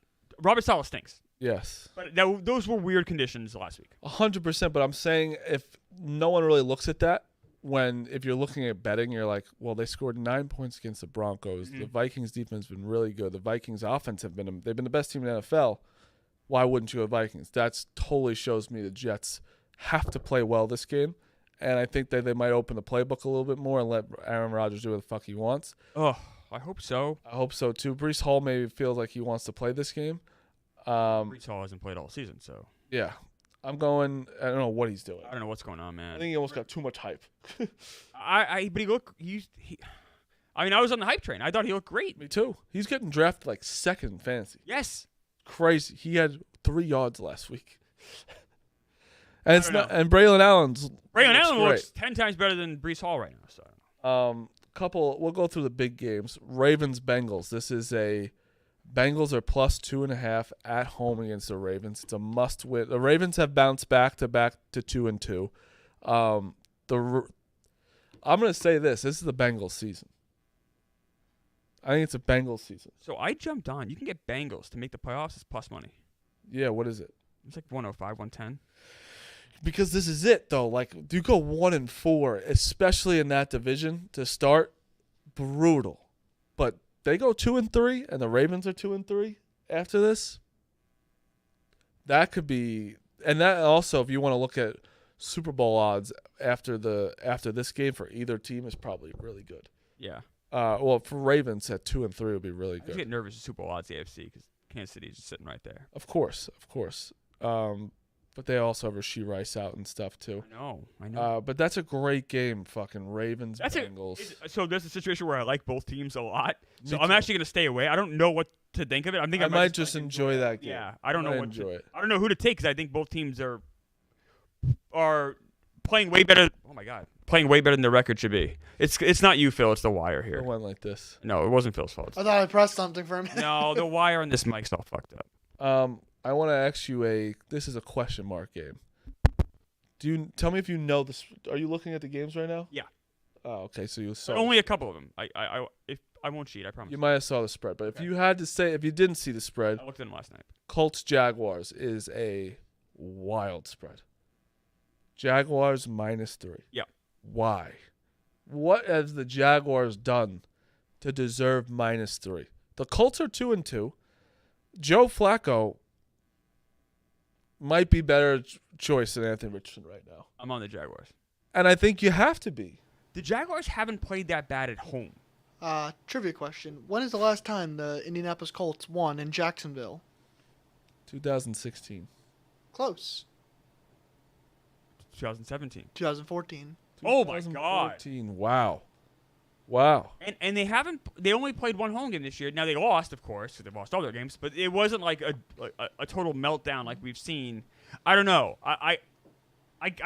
Robert Saleh stinks. yes, But those were weird conditions last week. 100%. But I'm saying if no one really looks at that, if you're looking at betting, you're like, well, they scored 9 points against the Broncos. Mm-hmm. The Vikings defense has been really good. The Vikings offense they've been the best team in the NFL. Why wouldn't you go Vikings? That totally shows me the Jets have to play well this game, and I think that they might open the playbook a little bit more and let Aaron Rodgers do what the fuck he wants. Oh, I hope so. I hope so too. Breece Hall maybe feels like he wants to play this game. Breece Hall hasn't played all season, so Yeah. I'm going. I don't know what he's doing. I don't know what's going on, man. I think he almost got too much hype. But he looked. I mean, I was on the hype train. I thought he looked great. Me too. He's getting drafted like second in fantasy. Yes. Crazy. He had 3 yards last week. And it's know. not. And Braylon Allen looks 10 times better than Breece Hall right now. So. We'll go through the big games. Ravens Bengals. This is a Bengals are plus 2.5 at home against the Ravens. It's a must win. The Ravens have bounced back to 2-2. I'm gonna say this. This is the Bengals season. I think it's a Bengals season. So I jumped on. You can get Bengals to make the playoffs. It's plus money. Yeah, what is it? It's like 105, 110. Because this is it though. Like, do you go 1-4, especially in that division to start? Brutal. But they go 2-3, and the Ravens are 2-3 after this. That could be, and that also, if you want to look at Super Bowl odds after this game for either team, is probably really good. Yeah. Well, for Ravens at 2-3 would be really I just good. get nervous with Super Bowl odds AFC because Kansas City is just sitting right there. Of course. But they also have Rasheed Rice out and stuff too. I know. But that's a great game, fucking Ravens Bengals. So there's a situation where I like both teams a lot. So Me I'm too. actually going to stay away. I don't know what to think of it. I might just enjoy that game. Yeah, I don't know what enjoy it. I don't know who to take because I think both teams are playing way better. Oh my God, playing way better than the record should be. It's not you, Phil. It's the wire here. It went like this. No, it wasn't Phil's fault. I thought I pressed something for a minute. No, the wire on this mic's all fucked up. I want to ask you this is a question mark game. Tell me if you know this? Are you looking at the games right now? Yeah. Oh, okay. So you saw. But only a couple of them. I won't cheat. I promise. You might have saw the spread, but Okay. if you didn't see the spread, I looked at them last night. Colts Jaguars is a wild spread. Jaguars -3. Yeah. Why? What has the Jaguars done to deserve -3? The Colts are 2-2. Joe Flacco might be better choice than Anthony Richardson right now. I'm on the Jaguars. And I think you have to be. The Jaguars haven't played that bad at home. Trivia question. When is the last time the Indianapolis Colts won in Jacksonville? 2016. Close. 2017. 2014. Oh my God. 2014. Wow. And they only played one home game this year. Now they lost, of course, because they lost all their games, but it wasn't like a total meltdown like we've seen. I don't know. I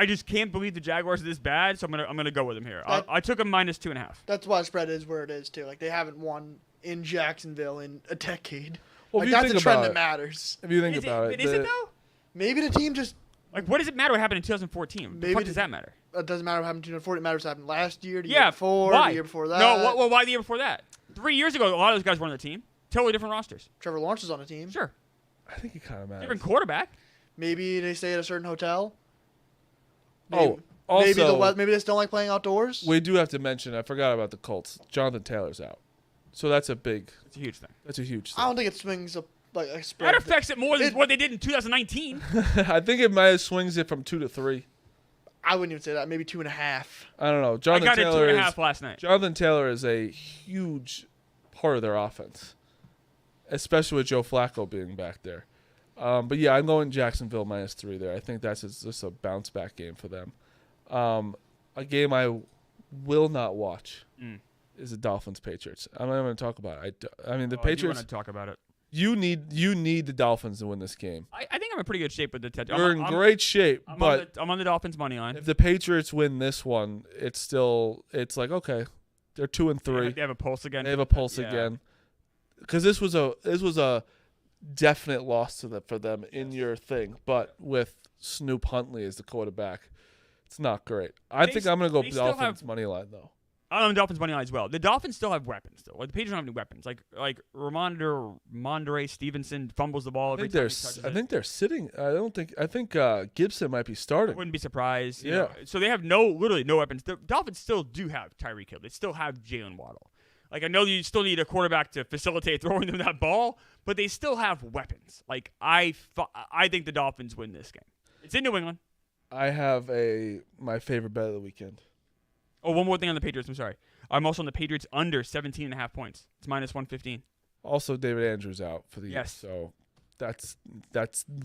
just can't believe the Jaguars are this bad, so I'm gonna go with them here. I took them -2.5. That's why the spread is where it is too. Like they haven't won in Jacksonville in a decade. Well, like if you that's think a trend about that it- matters. If you think about But it, is it though? Maybe the team just. Like, what does it matter what happened in 2014? What the Maybe fuck does that matter? It doesn't matter what happened in 2014. It matters what happened last year, the year Yeah, before, why? the year before that. No, well, why the year before that? 3 years ago, a lot of those guys were on the team. Totally different rosters. Trevor Lawrence was on a team. Sure. I think it kind of matters. Different quarterback. Maybe they stay at a certain hotel. Oh, also, maybe they just don't like playing outdoors. we do have to mention, I forgot about the Colts. Jonathan Taylor's out. So that's a huge thing. I don't think it swings like a spread. That affects it more than what they did in 2019. I think it might have swings it from 2 to 3. I wouldn't even say that. Maybe 2.5. I don't know. I Jonathan got it Taylor 2.5 last night. Jonathan Taylor is a huge part of their offense, especially with Joe Flacco being back there. But yeah, I'm going Jacksonville -3 there. I think that's just a bounce back game for them. A game I will not watch is the Dolphins Patriots. I'm not going to talk about it. I mean the I do Patriots. want to talk about it. You need the Dolphins to win this game. I think I'm in pretty good shape with the Ted. You're in great shape, but I'm on the Dolphins money line. if the Patriots win this one, it's like okay, they're 2-3. They have a pulse again. They have a pulse Yeah. again. Because this was a definite loss for them in your thing, but with Snoop Huntley as the quarterback, it's not great. I think I'm gonna go they still Dolphins have- money line though. I'm on the Dolphins money line as well. The Dolphins still have weapons though. Like the Patriots don't have any weapons. Like Ramondre Stevenson fumbles the ball I every think time they're he touches I it. think they're sitting. I think Gibson might be I starting. wouldn't be surprised. you Yeah. know. So they have literally no weapons. The Dolphins still do have Tyreek Hill. They still have Jalen Waddle. Like I know you still need a quarterback to facilitate throwing them that ball, but they still have weapons. Like I think the Dolphins win this game. It's in New England. I have my favorite bet of the weekend. Oh, one more thing on the Patriots. I'm sorry. I'm also on the Patriots under 17.5 points. It's -115. Also, David Andrews out for the year, Yes. so that's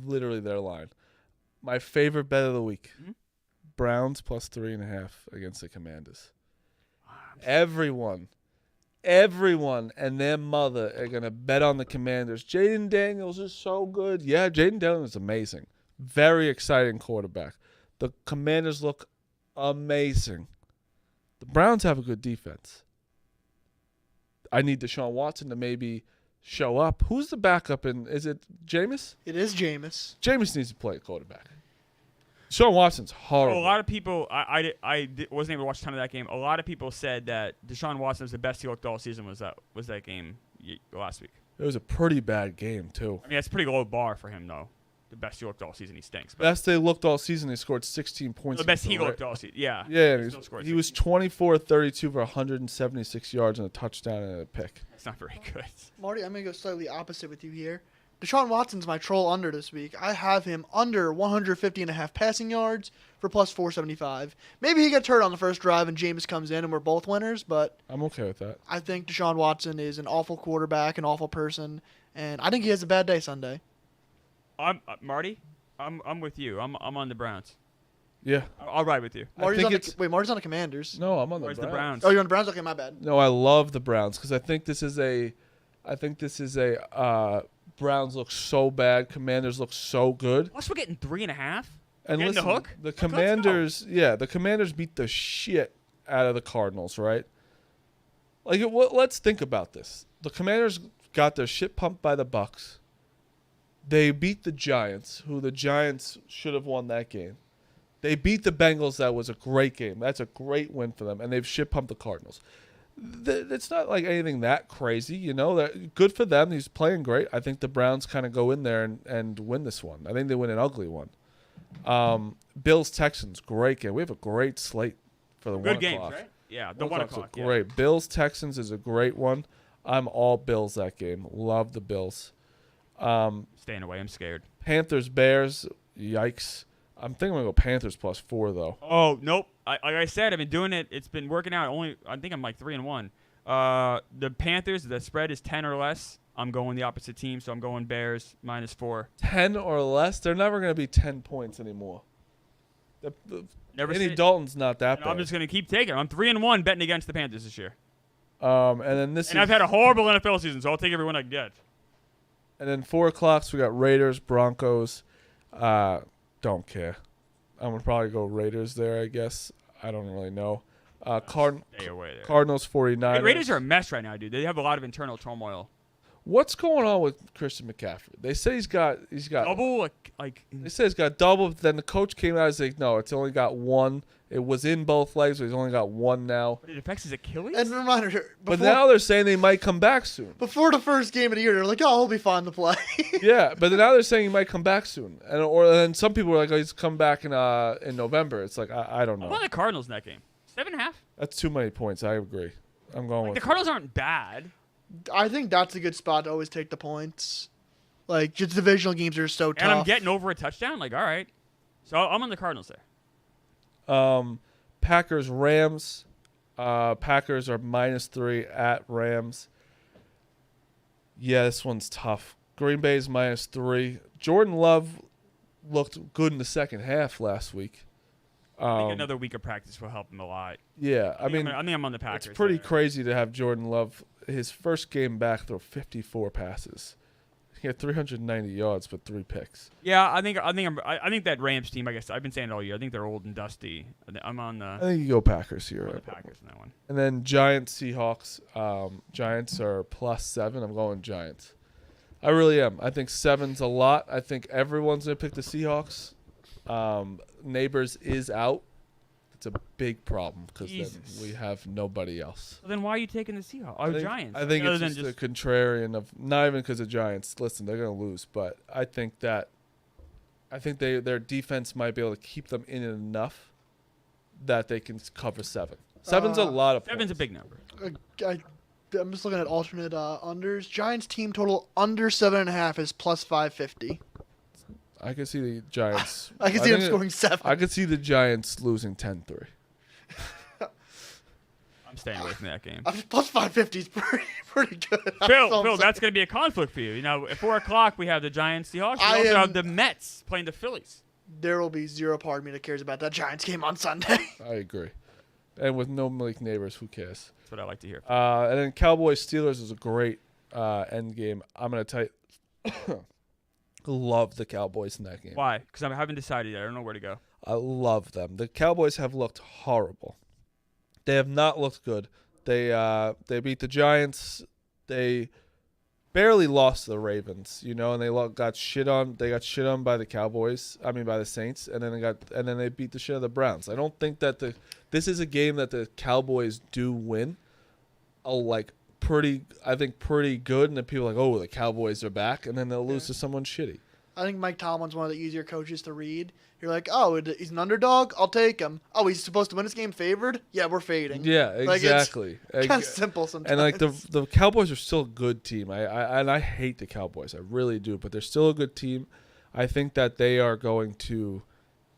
literally their line. My favorite bet of the week: Browns +3.5 against the Commanders. Everyone and their mother are gonna bet on the Commanders. Jaden Daniels is so good. Yeah, Jaden Daniels is amazing. Very exciting quarterback. The Commanders look amazing. The Browns have a good defense. I need Deshaun Watson to maybe show up. Who's the backup is it Jameis? It is Jameis. Jameis needs to play quarterback. Deshaun Watson's horrible. A lot of people, I wasn't able to watch a ton of that game. A lot of people said that Deshaun Watson was the best he looked all season. Was that game last week? It was a pretty bad game too. I mean, that's a pretty low bar for him though. The best he looked all season, he stinks. But Best they looked all season, they scored 16 points. the best he looked all season, yeah. Yeah, he was 16. 24-32 for 176 yards and a touchdown and a pick. That's not very good. Marty, I'm going to go slightly opposite with you here. Deshaun Watson's my troll under this week. I have him under 150.5 passing yards for +475. Maybe he gets hurt on the first drive and Jameis comes in and we're both winners, but I'm okay with that. I think Deshaun Watson is an awful quarterback, an awful person, and I think he has a bad day Sunday. Marty, I'm with you. I'm on the Browns. Yeah. I'll ride with you. Marty's on the Commanders. No, I'm on Where's the the Browns. Browns? Oh, you're on the Browns? Okay, my bad. No, I love the Browns because I think this is a Browns look so bad. Commanders look so good. Plus, we're getting 3.5. And Getting listen, the hook? the Let's go. Commanders, the Commanders beat the shit out of the Cardinals, right? Like, let's think about this. The Commanders got their shit pumped by the Bucks. They beat the Giants, who the Giants should have won that game. They beat the Bengals. That was a great game. That's a great win for them. And they've shit pumped the Cardinals. It's not like anything that crazy, you know. Good for them. He's playing great. I think the Browns kind of go in there and win this one. I think they win an ugly one. Bills-Texans, great game. We have a great slate for the 1 o'clock. Good games, right? Yeah, the 1 o'clock. Great. Bills-Texans is a great one. I'm all Bills that game. Love the Bills. Staying away. I'm scared. Panthers-Bears, yikes. I'm thinking I'm going to go Panthers +4, though. Oh, nope. Like I said, I've been doing it. It's been working out. I think I'm like 3-1. The Panthers, the spread is 10 or less. I'm going the opposite team, so I'm going Bears -4. 10 or less? They're never going to be 10 points anymore. Andy Dalton's not that bad. I'm just going to keep taking them. I'm 3-1 betting against the Panthers this year. And then I've had a horrible NFL season, so I'll take everyone I can get. And then 4 o'clock, so we got Raiders, Broncos. Don't care. I'm going to probably go Raiders there, I guess. I don't really know. Stay away there. Cardinals, 49ers. The Raiders are a mess right now, dude. They have a lot of internal turmoil. What's going on with Christian McCaffrey? They say he's got double They say he's got double. Then the coach came out and said, no, it's only got one. It was in both legs, but he's only got one now. But it affects his Achilles. And reminder, but now they're saying they might come back soon. Before the first game of the year, they're like, "Oh, he'll be fine to play." Yeah, but now they're saying he might come back soon, and then some people are like, "Oh, he's come back in November." It's like I don't know. I'm on the Cardinals in that game. 7.5. That's too many points. I agree. I'm going with the Cardinals aren't bad. I think that's a good spot to always take the points. Like, just divisional games are so tough. And I'm getting over a touchdown. Like, all right. So I'm on the Cardinals there. Packers, Rams. Packers are -3 at Rams. Yeah, this one's tough. Green Bay's -3. Jordan Love looked good in the second half last week. I think another week of practice will help him a lot. Yeah, I think I'm on the Packers. It's pretty crazy to have Jordan Love, his first game back, throw 54 passes. He had 390 yards but 3 picks. Yeah, I think that Rams team. I guess I've been saying it all year. I think they're old and dusty. I'm on the. I think you go Packers here. I'm on the Packers in that one. And then Giants, Seahawks. Giants are +7. I'm going Giants. I really am. I think 7's a lot. I think everyone's gonna pick the Seahawks. Neighbors is out. It's a big problem because then we have nobody else. Well, then why are you taking the Seahawks? Giants. I think it's just a contrarian of not even because of Giants. Listen, they're going to lose, but I think their defense might be able to keep them in enough that they can cover 7. 7's a lot of points. 7's a big number. I'm just looking at alternate unders. Giants team total under 7.5 is +550. I could see the Giants. I can see them scoring 7. I could see the Giants losing 10-3. I'm staying away from that game. Plus 550 is pretty good. Phil, that's going to be a conflict for you. You know, at 4 o'clock we have the Giants, Seahawks. We also have the Mets playing the Phillies. There will be zero part of me that cares about that Giants game on Sunday. I agree. And with no Malik Neighbors, who cares? That's what I like to hear. And then Cowboys-Steelers is a great end game. I'm going to tell you, love the Cowboys in that game. Why? Because I haven't decided yet. I don't know where to go. I love them. The Cowboys have looked horrible. They have not looked good. They beat the Giants. They barely lost to the Ravens, and they got shit on. They got shit on by the Cowboys. I mean, by the Saints, and then they beat the shit out of the Browns. I don't think that this is a game that the Cowboys do win. Pretty good, and then people are like, oh, the Cowboys are back, and then they'll lose to someone shitty. I think Mike Tomlin's one of the easier coaches to read. You're like, oh, he's an underdog? I'll take him. Oh, he's supposed to win this game favored? Yeah, we're fading. Yeah, exactly. It's kind of simple sometimes. And the Cowboys are still a good team. I hate the Cowboys. I really do, but they're still a good team. I think that they're going to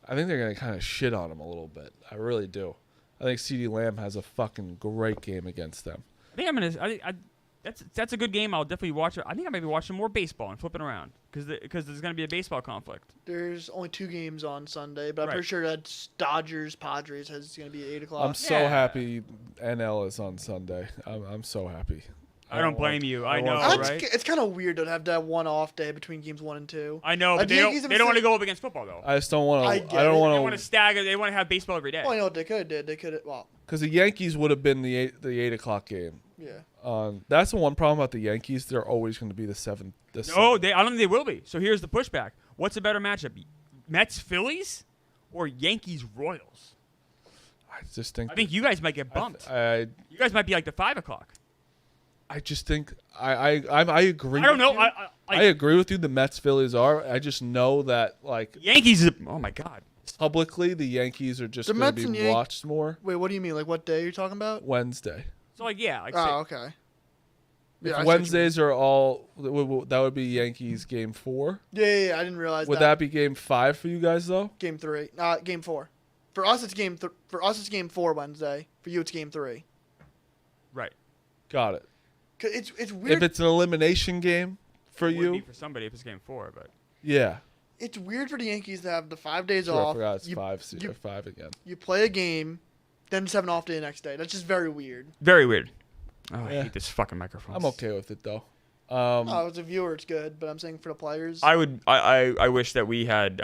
kind of shit on them a little bit. I really do. I think CeeDee Lamb has a fucking great game against them. That's a good game. I'll definitely watch it. I think I might be watching more baseball and flipping around because there's going to be a baseball conflict. There's only 2 games on Sunday, but I'm pretty sure that Dodgers-Padres is going to be at 8 o'clock. I'm so happy NL is on Sunday. I'm so happy. I don't blame you. I know, right? It's kind of weird to have that one off day between games 1 and 2. I know, but they don't want to go up against football, though. I just don't want to. I don't want to. They want to stagger. They want to have baseball every day. Well, I know what they could do. They could, because the Yankees would have been the 8 o'clock game. Yeah. That's the one problem about the Yankees. They're always going to be the 7th. No, I don't think they will be. So here's the pushback. What's a better matchup? Mets-Phillies or Yankees-Royals? I think you guys might get bumped. You guys might be like the 5 o'clock. I just think I agree. I don't know. I agree with you. The Mets Phillies are. I just know that Yankees. Oh my God. Publicly, the Yankees are just going to be watched more. Wait, what do you mean? Like what day are you talking about? Wednesday. So okay. If Wednesdays are all, that would be Yankees game 4. Yeah. I didn't realize. Would that be game 5 for you guys though? Game 3. Game 4. For us, it's game. For us, it's game 4 Wednesday. For you, it's game 3. Right. Got it. It's weird. If it's an elimination game for you, would be for somebody if it's game 4, but yeah. It's weird for the Yankees to have the 5 days Sure, off. I forgot it's 5 again. You play a game, then just have an off day the next day. That's just very weird. Very weird. Oh, I hate this fucking microphone. I'm okay with it though. As a viewer, it's good, but I'm saying for the players, I wish that we had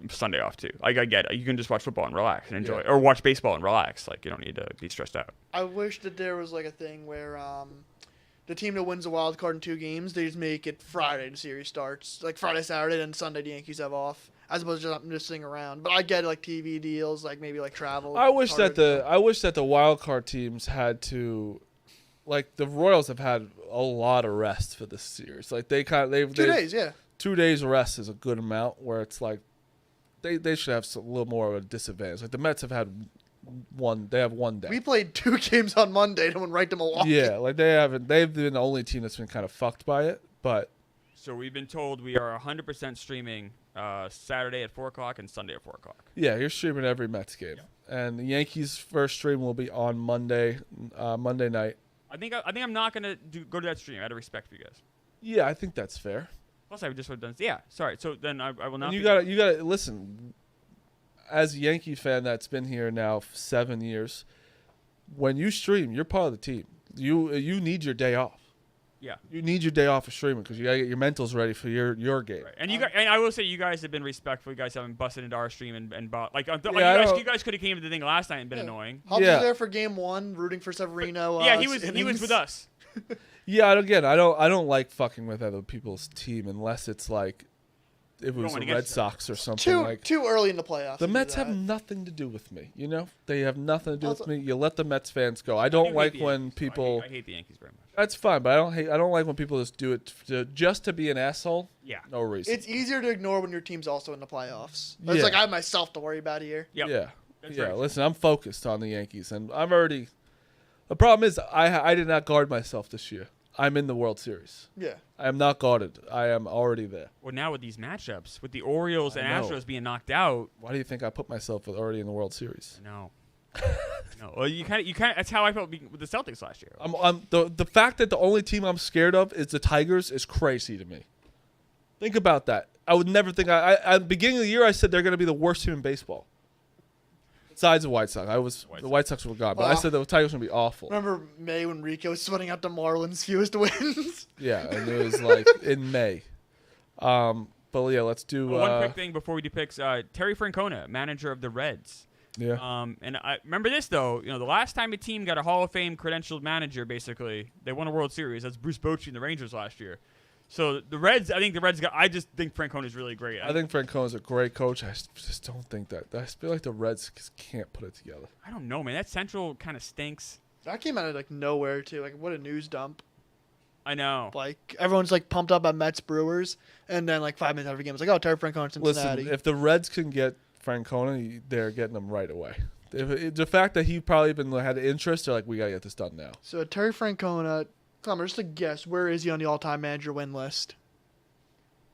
Sunday off too. I get it. You can just watch football and relax and enjoy, or watch baseball and relax. You don't need to be stressed out. I wish that there was a thing where the team that wins the wild card in 2 games, they just make it Friday the series starts, Friday, Saturday, and Sunday the Yankees have off, as opposed to just sitting around. But I get it, TV deals, maybe travel. I wish that the wild card teams had to, the Royals have had a lot of rest for this series. 2 days, yeah. 2 days rest is a good amount. Where it's they should have a little more of a disadvantage. The Mets have had one. They have 1 day. We played 2 games on Monday and went right to Milwaukee. Yeah, they've been the only team that's been kind of fucked by it. But so we've been told we are 100% streaming Saturday at 4 o'clock and Sunday at 4 o'clock. Yeah, you're streaming every Mets game, and the Yankees' first stream will be on Monday night. I think I'm not gonna go to that stream out of respect for you guys. Yeah, I think that's fair. Plus, I just would have done. Yeah, sorry. So then I will not. You gotta listen. As a Yankee fan that's been here now 7 years, when you stream, you're part of the team. You need your day off. Yeah. You need your day off of streaming because you gotta get your mentals ready for your game. Right. And and I will say you guys have been respectful. You guys haven't busted into our stream and bought you guys could have came to the thing last night and been annoying. Hubs was there for game 1, rooting for Severino. Yeah, he was with us. Yeah, again, I don't like fucking with other people's team unless it's if it was the Red Sox or something too early in the playoffs. The Mets have nothing to do with me. They have nothing to do with me. You let the Mets fans go. I don't like when people. I hate the Yankees very much. That's fine, but I don't like when people just do it just to be an asshole. Yeah. No reason. It's easier to ignore when your team's also in the playoffs. Yeah. It's I have myself to worry about here. Yep. Yeah. That's yeah. right. Listen, I'm focused on the Yankees, and I'm already. The problem is I did not guard myself this year. I'm in the World Series. Yeah. I am not guarded. I am already there. Well, now with these matchups, with the Orioles and I know. Astros being knocked out. Why do you think I put myself already in the World Series? No. No. Well, you kind of. That's how I felt with the Celtics last year. The fact that the only team I'm scared of is the Tigers is crazy to me. Think about that. I would never think. At the beginning of the year, I said they're going to be the worst team in baseball. Besides the White Sox, the White Sox were gone, but I said the Tigers were going to be awful. Remember May when Rico was sweating out the Marlins' fewest wins? Yeah, and it was like in May. But yeah, let's do one quick thing before we do picks. Terry Francona, manager of the Reds. Yeah. And I remember this though. The last time a team got a Hall of Fame credentialed manager, basically, they won a World Series. That's Bruce Bochy and the Rangers last year. So the Reds, I just think Francona's really great. I think Francona's a great coach. I just don't think that. I feel like the Reds just can't put it together. I don't know, man. That Central kind of stinks. That came out of like nowhere too. Like what a news dump. I know. Like everyone's like pumped up at Mets Brewers, and then like 5 minutes after the game, it's like, oh, Terry Francona, Cincinnati. Listen, if the Reds can get Francona, they're getting him right away. The fact that he probably had interest, they're like, we gotta get this done now. So Terry Francona, Clemmer, just a guess, where is he on the all-time manager win list?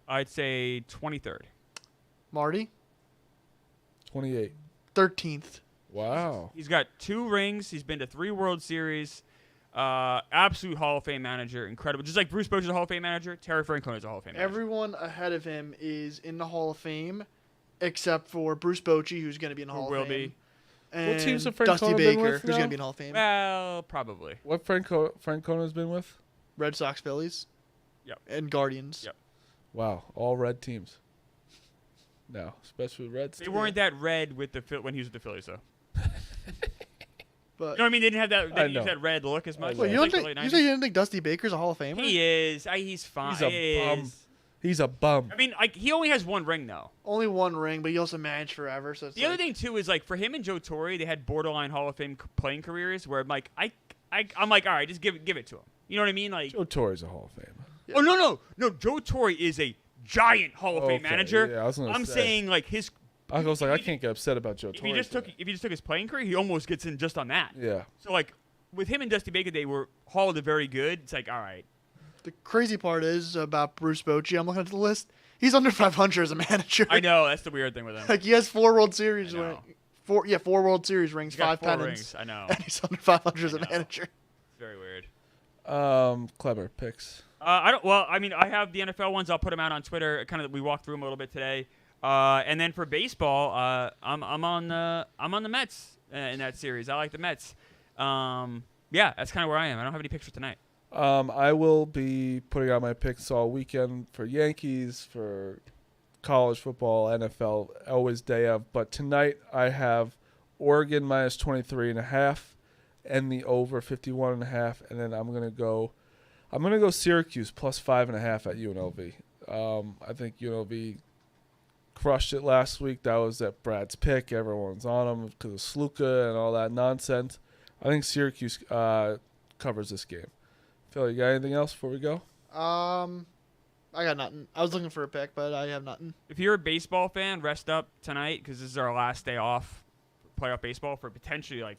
I'd say 23rd. Marty? 28. 13th. Wow. He's got 2 rings. He's been to 3 World Series. Absolute Hall of Fame manager. Incredible. Just like Bruce Bochy's a Hall of Fame manager, Terry Francona's a Hall of Fame manager. Everyone ahead of him is in the Hall of Fame, except for Bruce Bochy, who's going to be in the Hall of Fame. Will be. And What teams have Francona Dusty been Baker, with who's now? going to be in the Hall of Fame. Well, probably. What Francona's been with? Red Sox, Phillies. Yep. And Guardians. Yep. Wow, all red teams. No, especially Reds. They weren't that red with when he was with the Phillies, though. But You know what I mean? They didn't have that. They I didn't use know. that red look as much. know. Wait, you Like don't the think late you say 90s. you didn't think Dusty Baker's a Hall of Famer? He is. He's fine. He's a He bum. is. He's a bum. I mean, he only has 1 ring though. Only 1 ring, but he also managed forever. So it's The other thing too is like for him and Joe Torre, they had borderline Hall of Fame playing careers where I'm like, I'm like, all right, just give it to him. You know what I mean? Like, Joe Torre's a Hall of Famer. oh no, Joe Torre is a giant Hall of Fame Okay, manager. yeah, I was gonna I'm say. saying like his. I was like, I can't get upset about Joe If Torre. you just took his playing career, he almost gets in just on that. Yeah. So like with him and Dusty Baker, they were Hall of the very good. It's like, all right. The crazy part is about Bruce Bochy. I'm looking at the list. He's under 500 as a manager. I know that's the weird thing with him. Like he has 4 World Series I know. rings. 4 World Series rings, He's got 5 4 pennants. rings. I know. And he's under 500 as a I know. manager. It's very weird. Clever picks. I don't. Well, I mean, I have the NFL ones. I'll put them out on Twitter. Kind of, we walked through them a little bit today. And then for baseball, I'm on the Mets in that series. I like the Mets. Yeah, that's kind of where I am. I don't have any picks for tonight. I will be putting out my picks all weekend for Yankees, for college football, NFL, always day of. But tonight I have Oregon minus 23.5 and the over 51.5, and then I'm gonna go Syracuse plus 5.5 at UNLV. I think UNLV crushed it last week. That was at Brad's pick. Everyone's on them because of Sluka and all that nonsense. I think Syracuse covers this game. Phil, you got anything else before we go? I got nothing. I was looking for a pick, but I have nothing. If you're a baseball fan, rest up tonight because this is our last day off for playoff baseball for potentially like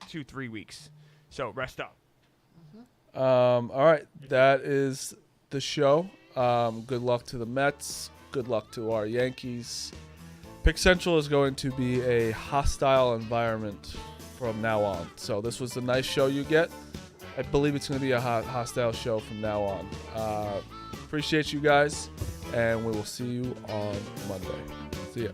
2-3 weeks. So rest up. All right, that is the show. Good luck to the Mets. Good luck to our Yankees. Pick Central is going to be a hostile environment from now on. So this was a nice show you get. I believe it's going to be a hostile show from now on. Appreciate you guys, and we will see you on Monday. See ya.